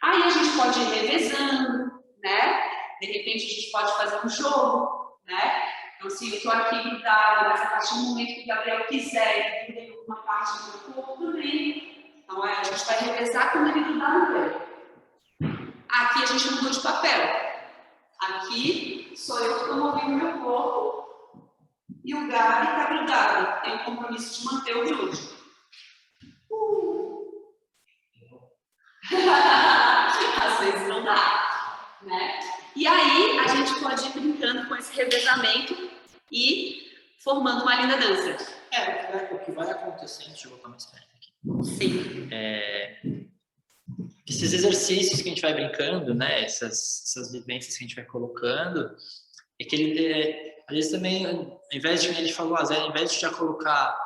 Aí a gente pode ir revezando, né, de repente a gente pode fazer um jogo, né, então assim, eu estou aqui grudada, mas a partir do momento que o Gabriel quiser, ele tem alguma parte do meu corpo também. Então a gente vai revezar quando ele grudar no pé. Aqui a gente mudou de papel. Aqui sou eu que estou movendo meu corpo e o Gabi está grudado. Tem o compromisso de manter o grude. Às vezes não dá, né? E aí a gente pode ir brincando com esse revezamento e formando uma linda dança.
O que vai acontecendo, deixa eu botar mais perto aqui.
Sim.
Esses exercícios que a gente vai brincando, né? Essas vivências que a gente vai colocando, é que ele, às vezes também, ao invés de, ele falou, ao invés de já colocar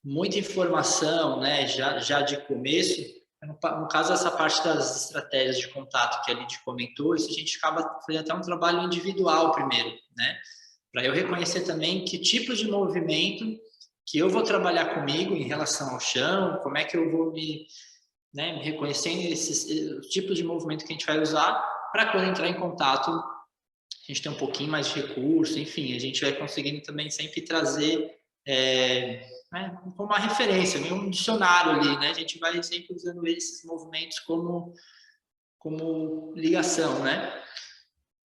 muita informação, né? Já de começo, no caso, essa parte das estratégias de contato que a Lidy comentou, isso a gente acaba fazendo até um trabalho individual primeiro, né? Para eu reconhecer também que tipo de movimento que eu vou trabalhar comigo em relação ao chão, como é que eu vou me reconhecendo esses tipos de movimento que a gente vai usar para quando entrar em contato a gente ter um pouquinho mais de recurso, enfim, a gente vai conseguindo também sempre trazer como uma referência, um dicionário ali, né? A gente vai sempre usando esses movimentos como ligação, né?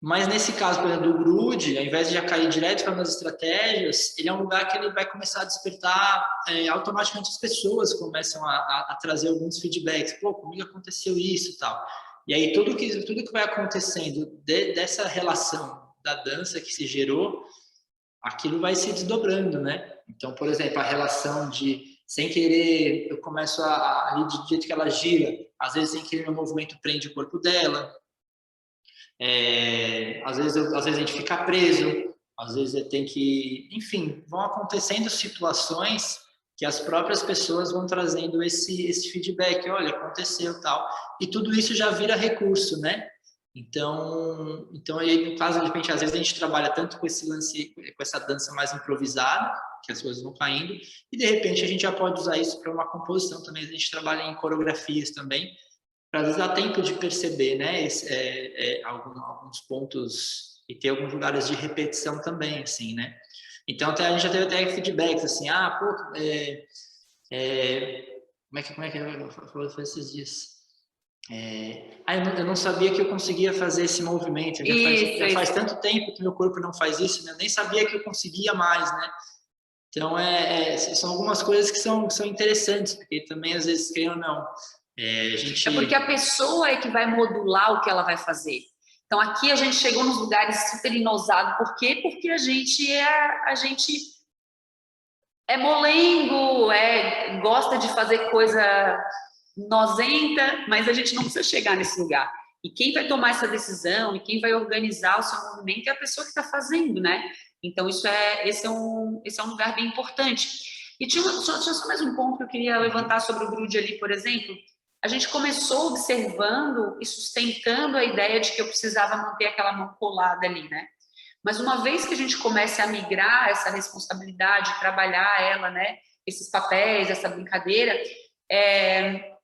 Mas nesse caso, por exemplo, do grude, ao invés de já cair direto para as estratégias, ele é um lugar que ele vai começar a despertar automaticamente as pessoas começam a trazer alguns feedbacks. Pô, comigo aconteceu isso e tal. E aí tudo que vai acontecendo dessa relação da dança que se gerou, aquilo vai se desdobrando, né? Então, por exemplo, a relação de, sem querer, eu começo a ir do jeito que ela gira, às vezes sem querer meu movimento prende o corpo dela, às vezes a gente fica preso, às vezes tem que... Enfim, vão acontecendo situações que as próprias pessoas vão trazendo esse feedback, olha, aconteceu tal, e tudo isso já vira recurso, né? Então aí, no caso, de repente, às vezes a gente trabalha tanto com esse lance, com essa dança mais improvisada, que as coisas vão caindo, e de repente a gente já pode usar isso para uma composição também, a gente trabalha em coreografias também, para às vezes dar tempo de perceber, né, alguns pontos e ter alguns lugares de repetição também, assim, né? Então até a gente já teve até feedbacks assim, como é que eu falei esses dias? Eu não sabia que eu conseguia fazer esse movimento. Já faz tanto tempo que meu corpo não faz isso, né? Eu nem sabia que eu conseguia mais, né? Então são algumas coisas que são interessantes, porque também às vezes querem ou não.
É porque a pessoa é que vai modular o que ela vai fazer. Então aqui a gente chegou nos lugares super inosados. Por quê? Porque a gente é molengo, gosta de fazer coisa nozenta, mas a gente não precisa chegar nesse lugar. E quem vai tomar essa decisão e quem vai organizar o seu movimento é a pessoa que está fazendo, né? Então esse é um lugar bem importante. E tinha só mais um ponto que eu queria levantar sobre o grude ali, por exemplo. A gente começou observando e sustentando a ideia de que eu precisava manter aquela mão colada ali, né? Mas uma vez que a gente comece a migrar essa responsabilidade, trabalhar ela, né? Esses papéis, essa brincadeira,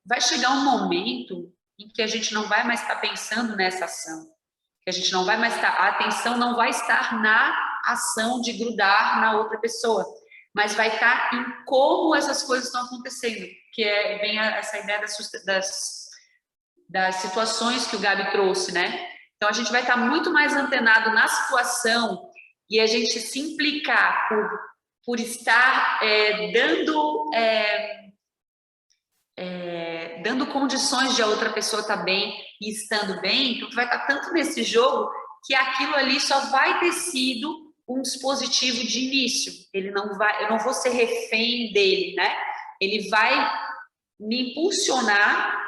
vai chegar um momento em que a gente não vai mais estar pensando nessa ação, que a gente não vai mais estar, a atenção não vai estar na ação de grudar na outra pessoa, mas vai estar em como essas coisas estão acontecendo, que vem essa ideia das situações que o Gabi trouxe, né? Então a gente vai estar muito mais antenado na situação e a gente se implicar por estar dando condições de a outra pessoa estar bem e estando bem, então tu vai estar tanto nesse jogo que aquilo ali só vai ter sido um dispositivo de início. Eu não vou ser refém dele, né? Ele vai me impulsionar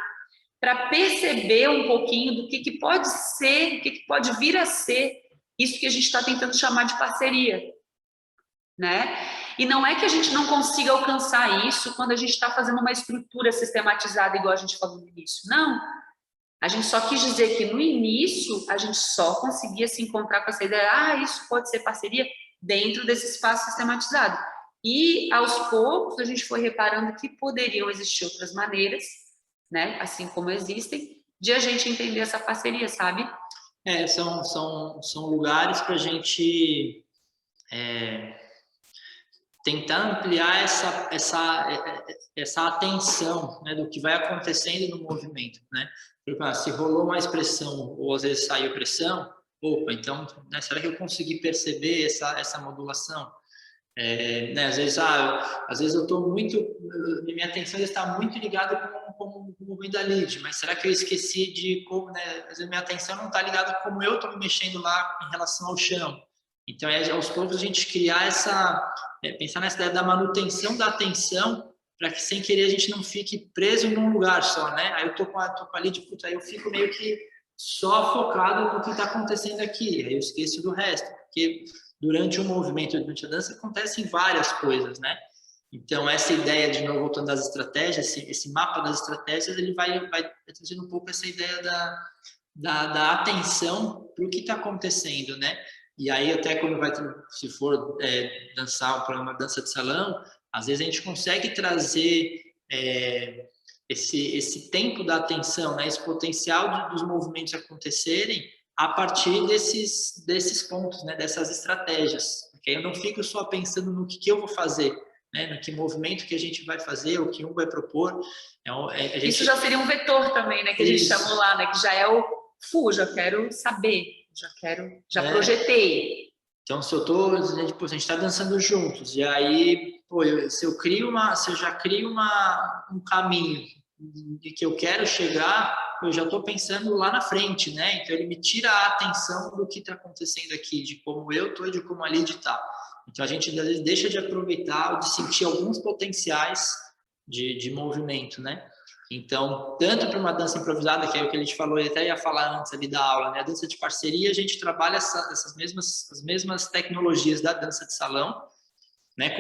para perceber um pouquinho do que pode ser, o que pode vir a ser isso que a gente está tentando chamar de parceria, né? E não é que a gente não consiga alcançar isso quando a gente está fazendo uma estrutura sistematizada, igual a gente falou no início. Não. A gente só quis dizer que no início a gente só conseguia se encontrar com essa ideia, isso pode ser parceria dentro desse espaço sistematizado. E aos poucos a gente foi reparando que poderiam existir outras maneiras, né, assim como existem, de a gente entender essa parceria, sabe?
São lugares para a gente tentar ampliar essa atenção, né, do que vai acontecendo no movimento, né? Se rolou mais pressão ou às vezes saiu pressão, opa, então, né, será que eu consegui perceber essa modulação? Né, às vezes eu estou minha atenção está muito ligada com o movimento da lead, mas será que eu esqueci de como, né, às vezes minha atenção não está ligada com como eu estou me mexendo lá em relação ao chão. Então, aos poucos a gente criar pensar nessa ideia da manutenção da atenção, para que sem querer a gente não fique preso num lugar só, né? Aí eu tô com a lead, puta, aí eu fico meio que só focado no que está acontecendo aqui, aí eu esqueço do resto, porque durante o movimento, durante a dança, acontecem várias coisas, né? Então, essa ideia, de novo, voltando às estratégias, esse mapa das estratégias, ele vai trazendo um pouco essa ideia da atenção para o que está acontecendo, né? E aí, até quando se for dançar um programa de dança de salão, às vezes a gente consegue trazer esse tempo da atenção, né? Esse potencial dos movimentos acontecerem a partir desses pontos, né? Dessas estratégias. Porque aí eu não fico só pensando no que eu vou fazer, né? No que movimento que a gente vai fazer, o que um vai propor.
Isso já seria um vetor também, né? Que a gente chamou lá, né? Que já é o já quero saber, já projetei.
Então, se a gente está dançando juntos, e aí, se eu já crio um caminho de que eu quero chegar, eu já estou pensando lá na frente, né? Então, ele me tira a atenção do que está acontecendo aqui, de como eu estou e de como a lead está. Então, a gente, às vezes, deixa de aproveitar ou de sentir alguns potenciais de movimento, né? Então, tanto para uma dança improvisada, que é o que a gente falou, e até ia falar antes ali da aula, né? A dança de parceria, a gente trabalha as mesmas tecnologias da dança de salão, né?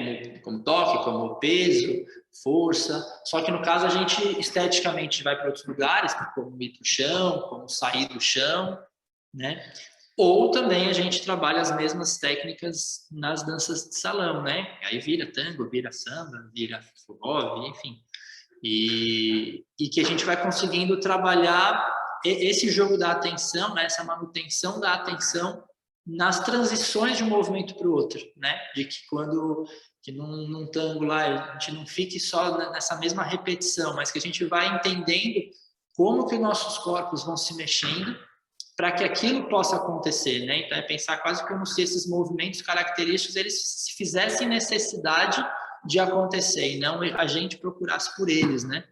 Como toque, como peso, força. Só que no caso a gente esteticamente vai para outros lugares, como ir para o chão, como sair do chão, né? Ou também a gente trabalha as mesmas técnicas nas danças de salão, né? Aí vira tango, vira samba, vira forró, enfim. E que a gente vai conseguindo trabalhar esse jogo da atenção, né, essa manutenção da atenção nas transições de um movimento para o outro, né? De que num tango lá a gente não fique só nessa mesma repetição, mas que a gente vai entendendo como que nossos corpos vão se mexendo para que aquilo possa acontecer, né? Então é pensar quase como se esses movimentos característicos eles se fizessem necessidade de acontecer e não a gente procurasse por eles, né?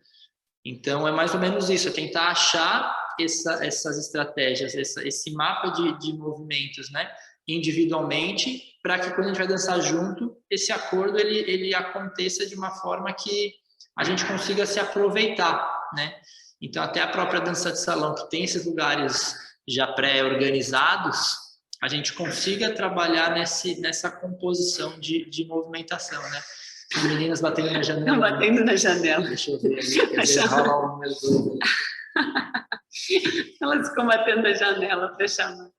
Então é mais ou menos isso, é tentar achar essas estratégias, esse mapa de movimentos, né? Individualmente, para que quando a gente vai dançar junto, esse acordo ele aconteça de uma forma que a gente consiga se aproveitar, né? Então até a própria dança de salão, que tem esses lugares já pré-organizados, a gente consiga trabalhar nessa composição de movimentação, né? As meninas batendo na janela.
Batendo na janela.
Deixa eu ver ali, quer dizer, rola o número 2.
Elas ficam batendo na janela para chamar.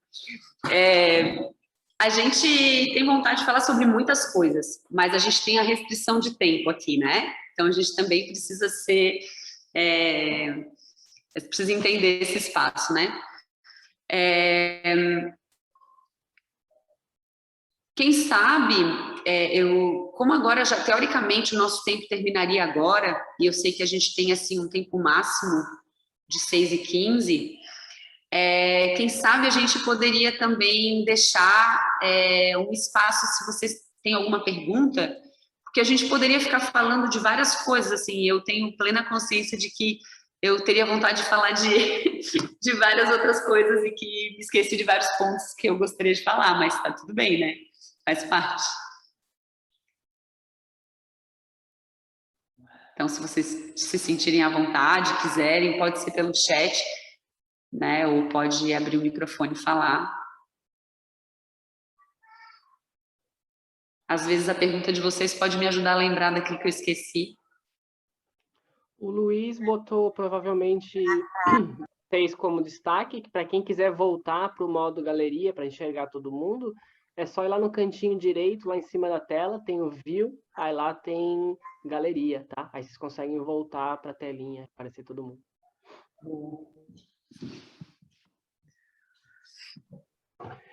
A gente tem vontade de falar sobre muitas coisas, mas a gente tem a restrição de tempo aqui, né? Então a gente também precisa precisa entender esse espaço, né? Quem sabe, como agora já teoricamente o nosso tempo terminaria agora, e eu sei que a gente tem assim um tempo máximo de 6h15, quem sabe a gente poderia também deixar um espaço, se vocês têm alguma pergunta, porque a gente poderia ficar falando de várias coisas, assim, eu tenho plena consciência de que eu teria vontade de falar de várias outras coisas e que esqueci de vários pontos que eu gostaria de falar, mas tá tudo bem, né? Faz parte. Então, se vocês se sentirem à vontade, quiserem, pode ser pelo chat, né? Ou pode abrir o microfone e falar. Às vezes a pergunta de vocês pode me ajudar a lembrar daquilo que eu esqueci.
O Luiz botou, provavelmente, fez como destaque, que para quem quiser voltar para o modo galeria, para enxergar todo mundo, é só ir lá no cantinho direito, lá em cima da tela, tem o View, aí lá tem galeria, tá? Aí vocês conseguem voltar para a telinha, aparecer todo mundo.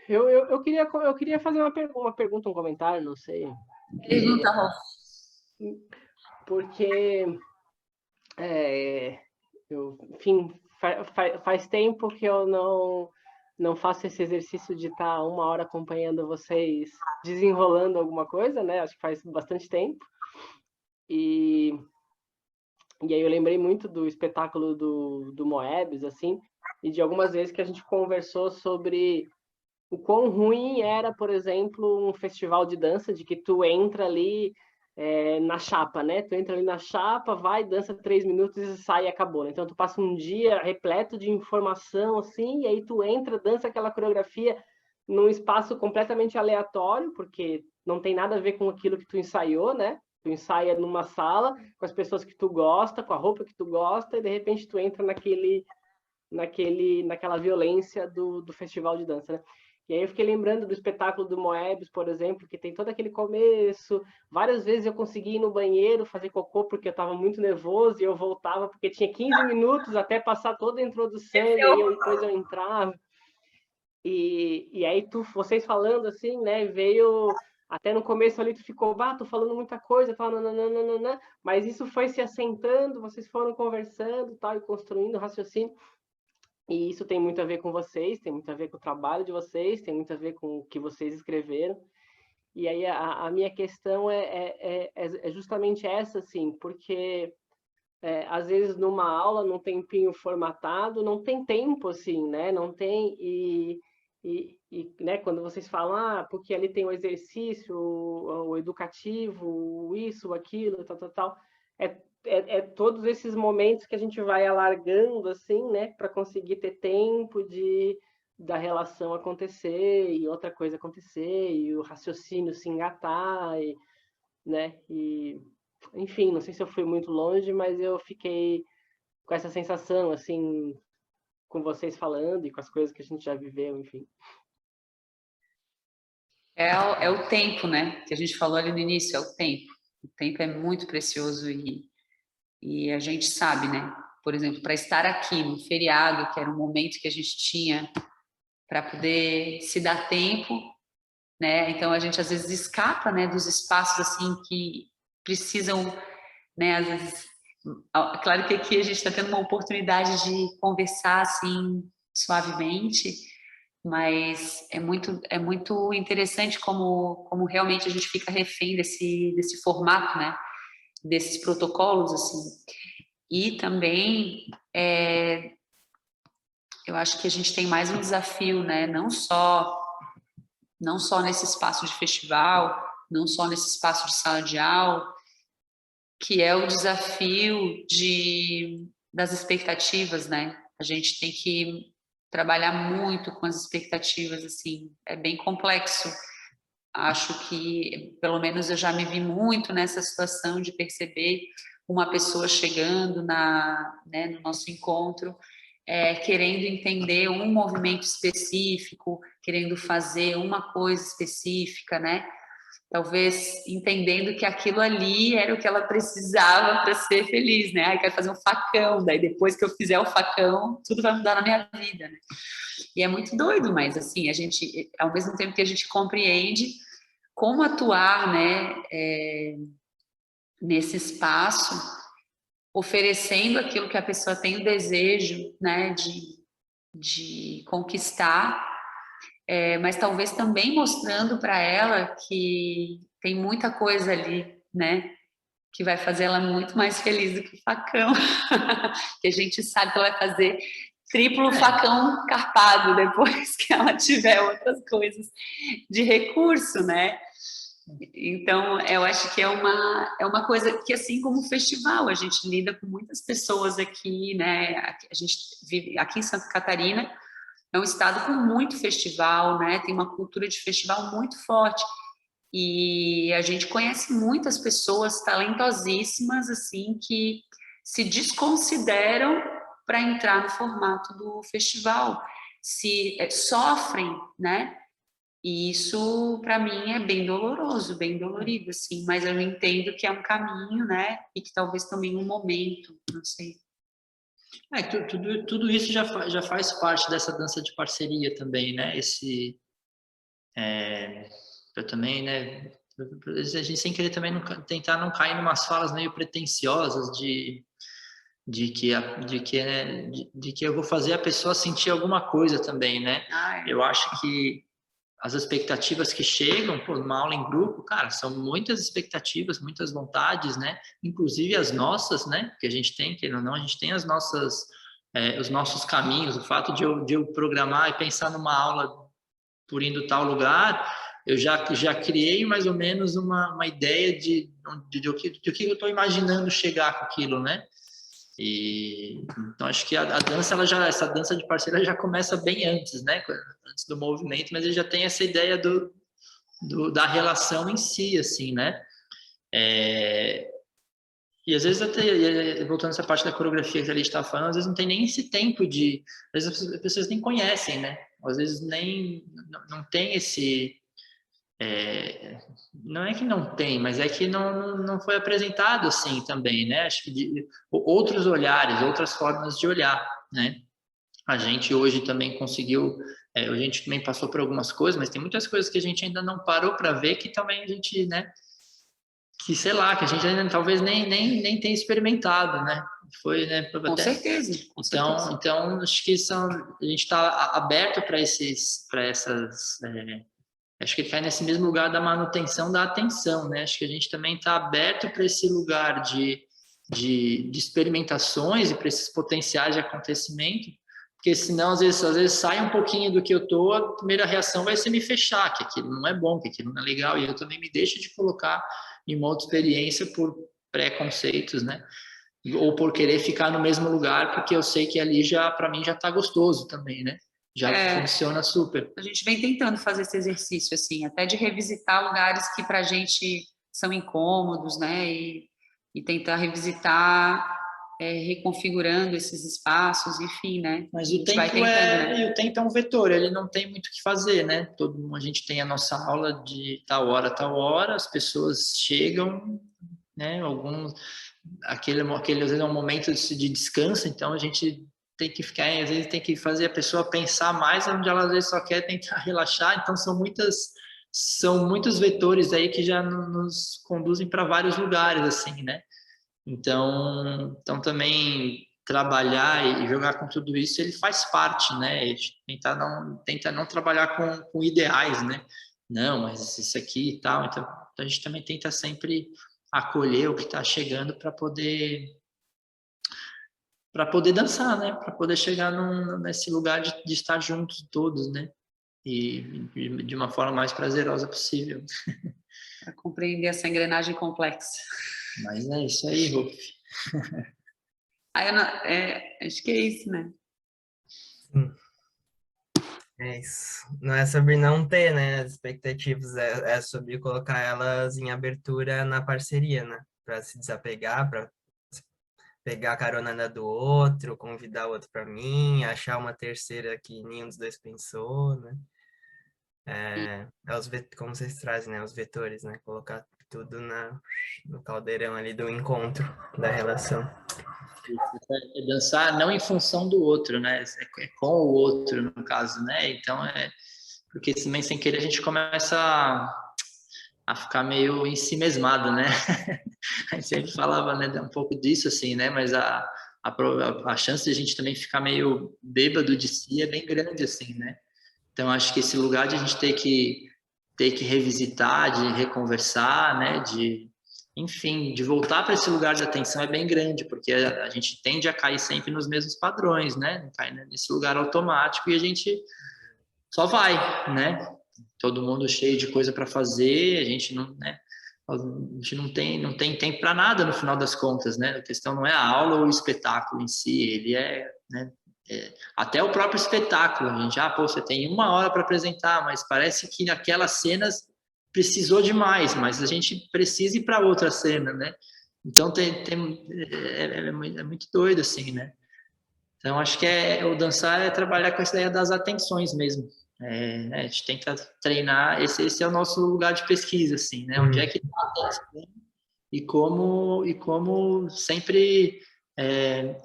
Eu queria fazer uma pergunta, um comentário, não sei.
Pergunta, Rô.
Porque, enfim, faz tempo que eu não faço esse exercício de estar 1 hora acompanhando vocês desenrolando alguma coisa, né? Acho que faz bastante tempo. E aí eu lembrei muito do espetáculo do Moebius, assim, e de algumas vezes que a gente conversou sobre o quão ruim era, por exemplo, um festival de dança, de que tu entra ali na chapa, né? Tu entra ali na chapa, vai, dança 3 minutos e sai e acabou, né? Então tu passa um dia repleto de informação, assim, e aí tu entra, dança aquela coreografia num espaço completamente aleatório, porque não tem nada a ver com aquilo que tu ensaiou, né? Tu ensaia numa sala, com as pessoas que tu gosta, com a roupa que tu gosta, e de repente tu entra naquela violência do festival de dança, né? E aí eu fiquei lembrando do espetáculo do Moebius, por exemplo, que tem todo aquele começo. Várias vezes eu consegui ir no banheiro fazer cocô porque eu estava muito nervoso e eu voltava porque tinha 15 minutos até passar toda a introdução e aí depois eu entrava. E aí vocês falando assim, né, veio até no começo ali tu ficou, tô falando muita coisa, tal, nananana, mas isso foi se assentando, vocês foram conversando, tal, e construindo raciocínio. E isso tem muito a ver com vocês, tem muito a ver com o trabalho de vocês, tem muito a ver com o que vocês escreveram. E aí a minha questão é justamente essa, assim, porque às vezes numa aula, num tempinho formatado, não tem tempo, assim, né? Não tem, né, quando vocês falam, porque ali tem o exercício, o educativo, isso, aquilo, tal, todos esses momentos que a gente vai alargando, assim, né, para conseguir ter tempo da relação acontecer e outra coisa acontecer e o raciocínio se engatar, né, enfim, não sei se eu fui muito longe, mas eu fiquei com essa sensação, assim, com vocês falando e com as coisas que a gente já viveu, enfim.
É o tempo, né? Que a gente falou ali no início, é o tempo. O tempo é muito precioso e a gente sabe, né? Por exemplo, para estar aqui no feriado, que era um momento que a gente tinha para poder se dar tempo, né? Então a gente às vezes escapa, né, dos espaços assim que precisam, né, às vezes, claro que aqui a gente está tendo uma oportunidade de conversar assim suavemente, mas é muito interessante como realmente a gente fica refém desse formato, né, desses protocolos assim. E também eu acho que a gente tem mais um desafio, né, não só nesse espaço de festival, não só nesse espaço de sala de aula, que é o desafio das expectativas, né? A gente tem que trabalhar muito com as expectativas, assim, é bem complexo. Acho que, pelo menos eu já me vi muito nessa situação de perceber uma pessoa chegando né, no nosso encontro, querendo entender um movimento específico, querendo fazer uma coisa específica, né? Talvez entendendo que aquilo ali era o que ela precisava para ser feliz, né? Quero fazer um facão, daí depois que eu fizer o facão, tudo vai mudar na minha vida, né? E é muito doido, mas assim, a gente, ao mesmo tempo que a gente compreende como atuar, né, nesse espaço, oferecendo aquilo que a pessoa tem o desejo, né, de conquistar, mas talvez também mostrando para ela que tem muita coisa ali, né, que vai fazer ela muito mais feliz do que o facão, que a gente sabe que ela vai fazer triplo facão carpado depois que ela tiver outras coisas de recurso, né? Então, eu acho que é uma coisa que, assim como o festival, a gente lida com muitas pessoas aqui, né? A gente vive aqui em Santa Catarina, é um estado com muito festival, né? Tem uma cultura de festival muito forte. E a gente conhece muitas pessoas talentosíssimas, assim, que se desconsideram para entrar no formato do festival, sofrem, né? E isso, para mim, é bem doloroso, bem dolorido, assim, mas eu entendo que é um caminho, né? E que talvez também um momento, não sei.
Tudo isso já faz parte dessa dança de parceria também, né? Eu também, né? A gente sem querer também tentar não cair em umas falas meio pretensiosas de que eu vou fazer a pessoa sentir alguma coisa também, né? Eu acho que as expectativas que chegam por uma aula em grupo, cara, são muitas expectativas, muitas vontades, né? Inclusive as nossas, né? Que a gente tem, que ou não, a gente tem as nossas, os nossos caminhos. O fato de eu programar e pensar numa aula por indo tal lugar, eu já criei mais ou menos uma ideia de o que eu estou imaginando chegar com aquilo, né? E então acho que a dança, essa dança de parceria já começa bem antes, né? Antes do movimento, mas ele já tem essa ideia da relação em si, assim, né? E às vezes até, voltando essa parte da coreografia que a gente estava falando, às vezes não tem nem esse tempo às vezes as pessoas nem conhecem, né? Às vezes nem não tem esse não é que não tem, mas é que não foi apresentado assim também, né? Acho que outros olhares, outras formas de olhar, né? A gente hoje também conseguiu, a gente também passou por algumas coisas, mas tem muitas coisas que a gente ainda não parou para ver que também a gente, né? Que sei lá, que a gente ainda talvez nem tenha experimentado, né? Foi, né?
Com certeza.
Então acho que a gente está aberto para essas acho que cai nesse mesmo lugar da manutenção da atenção, né? Acho que a gente também está aberto para esse lugar de experimentações e para esses potenciais de acontecimento, porque senão às vezes sai um pouquinho do que eu tô, a primeira reação vai ser me fechar, que aquilo não é bom, que aquilo não é legal, e eu também me deixo de colocar em uma outra experiência por preconceitos, né? Ou por querer ficar no mesmo lugar, porque eu sei que ali já, para mim, já está gostoso também, né? Já funciona super.
A gente vem tentando fazer esse exercício, assim, até de revisitar lugares que para a gente são incômodos, né? E tentar revisitar, reconfigurando esses espaços, enfim, né?
Mas o tempo né? O tempo é um vetor, ele não tem muito o que fazer, né? A gente tem a nossa aula de tal hora, as pessoas chegam, né? Aquele às vezes é um momento de descanso, então a gente tem que ficar, às vezes tem que fazer a pessoa pensar mais onde ela às vezes só quer tentar relaxar, então são muitos vetores aí que já nos conduzem para vários lugares, assim, né? Então também trabalhar e jogar com tudo isso, ele faz parte, né? A gente tenta não trabalhar com ideais, né? Não, mas isso aqui e tal, então a gente também tenta sempre acolher o que está chegando para poder dançar, né? Para poder chegar nesse lugar de estar juntos todos, né? E de uma forma mais prazerosa possível.
Para compreender essa engrenagem complexa.
Mas é isso aí, Rolf.
Acho que é isso, né?
Sim. É isso. Não é sobre não ter, né, as expectativas, é sobre colocar elas em abertura na parceria, né? Para se desapegar, para pegar a carona do outro, convidar o outro para mim, achar uma terceira que nenhum dos dois pensou, né? Como vocês trazem, né? Os vetores, né? Colocar tudo no caldeirão ali do encontro, da relação.
É dançar não em função do outro, né? É com o outro, no caso, né? Então, porque também sem querer a gente começa a ficar meio em si mesmado, né? A gente sempre falava, né, um pouco disso, assim, né? Mas a chance de a gente também ficar meio bêbado de si é bem grande, assim, né? Então, acho que esse lugar de a gente ter que revisitar, de reconversar, né? Enfim, de voltar para esse lugar de atenção é bem grande, porque a gente tende a cair sempre nos mesmos padrões, né? Cai nesse lugar automático e a gente só vai, né? Todo mundo cheio de coisa para fazer, a gente não tem tempo para nada no final das contas, né? A questão não é a aula ou o espetáculo em si, ele né? Até o próprio espetáculo, a gente, você tem 1 hora para apresentar, mas parece que naquelas cenas precisou demais, mas a gente precisa ir para outra cena, né? Então é muito doido assim, né? Então acho que o dançar é trabalhar com essa ideia das atenções mesmo. Né? A gente tenta treinar, esse é o nosso lugar de pesquisa, assim, né? Onde é que está a atenção e como sempre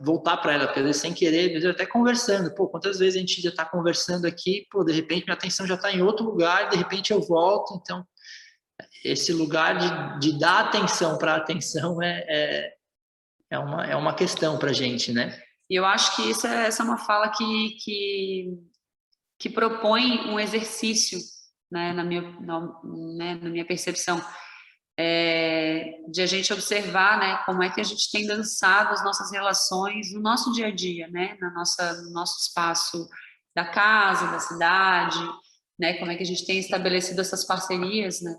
voltar para ela, porque às vezes sem querer, às vezes até conversando, quantas vezes a gente já está conversando aqui, de repente minha atenção já está em outro lugar, de repente eu volto, então esse lugar de dar atenção para a atenção é uma questão para a gente, né?
E eu acho que essa é uma fala que propõe um exercício, né, na minha percepção, de a gente observar, né, como é que a gente tem dançado as nossas relações no nosso dia a dia, né, no nosso espaço da casa, da cidade, né, como é que a gente tem estabelecido essas parcerias, né,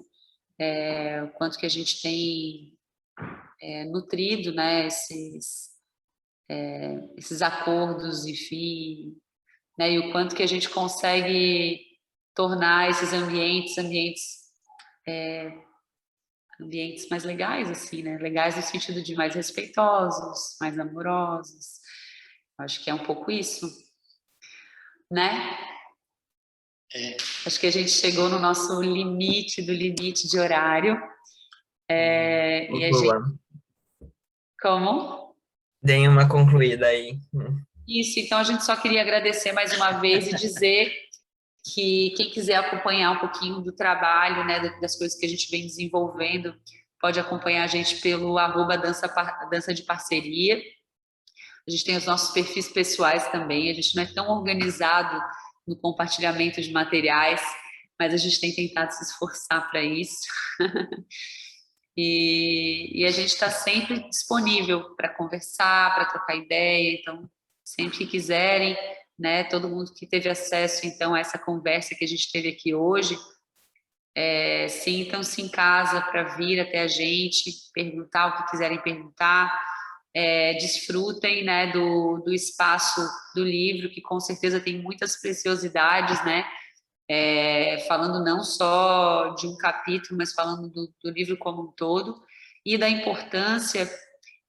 o quanto que a gente tem nutrido, né, esses acordos, enfim, né, e o quanto que a gente consegue tornar esses ambientes mais legais, assim, né? Legais no sentido de mais respeitosos, mais amorosos. Acho que é um pouco isso, né? Acho que a gente chegou no nosso limite do limite de horário. E a gente...
Boa.
Como?
Deem uma concluída aí.
Isso, então a gente só queria agradecer mais uma vez e dizer que quem quiser acompanhar um pouquinho do trabalho, né, das coisas que a gente vem desenvolvendo, pode acompanhar a gente pelo @dança de parceria. A gente tem os nossos perfis pessoais também, a gente não é tão organizado no compartilhamento de materiais, mas a gente tem tentado se esforçar para isso. E a gente está sempre disponível para conversar, para trocar ideia, então, sempre que quiserem, né, todo mundo que teve acesso, então, a essa conversa que a gente teve aqui hoje, sintam-se em casa para vir até a gente, perguntar o que quiserem perguntar, desfrutem, né, do espaço do livro, que com certeza tem muitas preciosidades, né, falando não só de um capítulo, mas falando do livro como um todo, e da importância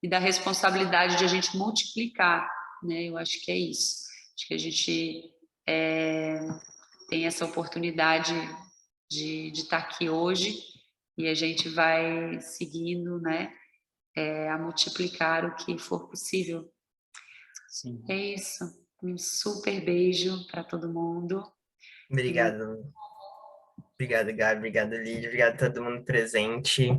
e da responsabilidade de a gente multiplicar, né? Eu acho que é isso. Acho que a gente tem essa oportunidade de estar aqui hoje e a gente vai seguindo, né? A multiplicar o que for possível.
Sim.
É isso. Um super beijo para todo mundo.
Obrigado. Obrigado, Gabi. Obrigado, Lídia. Obrigado a todo mundo presente.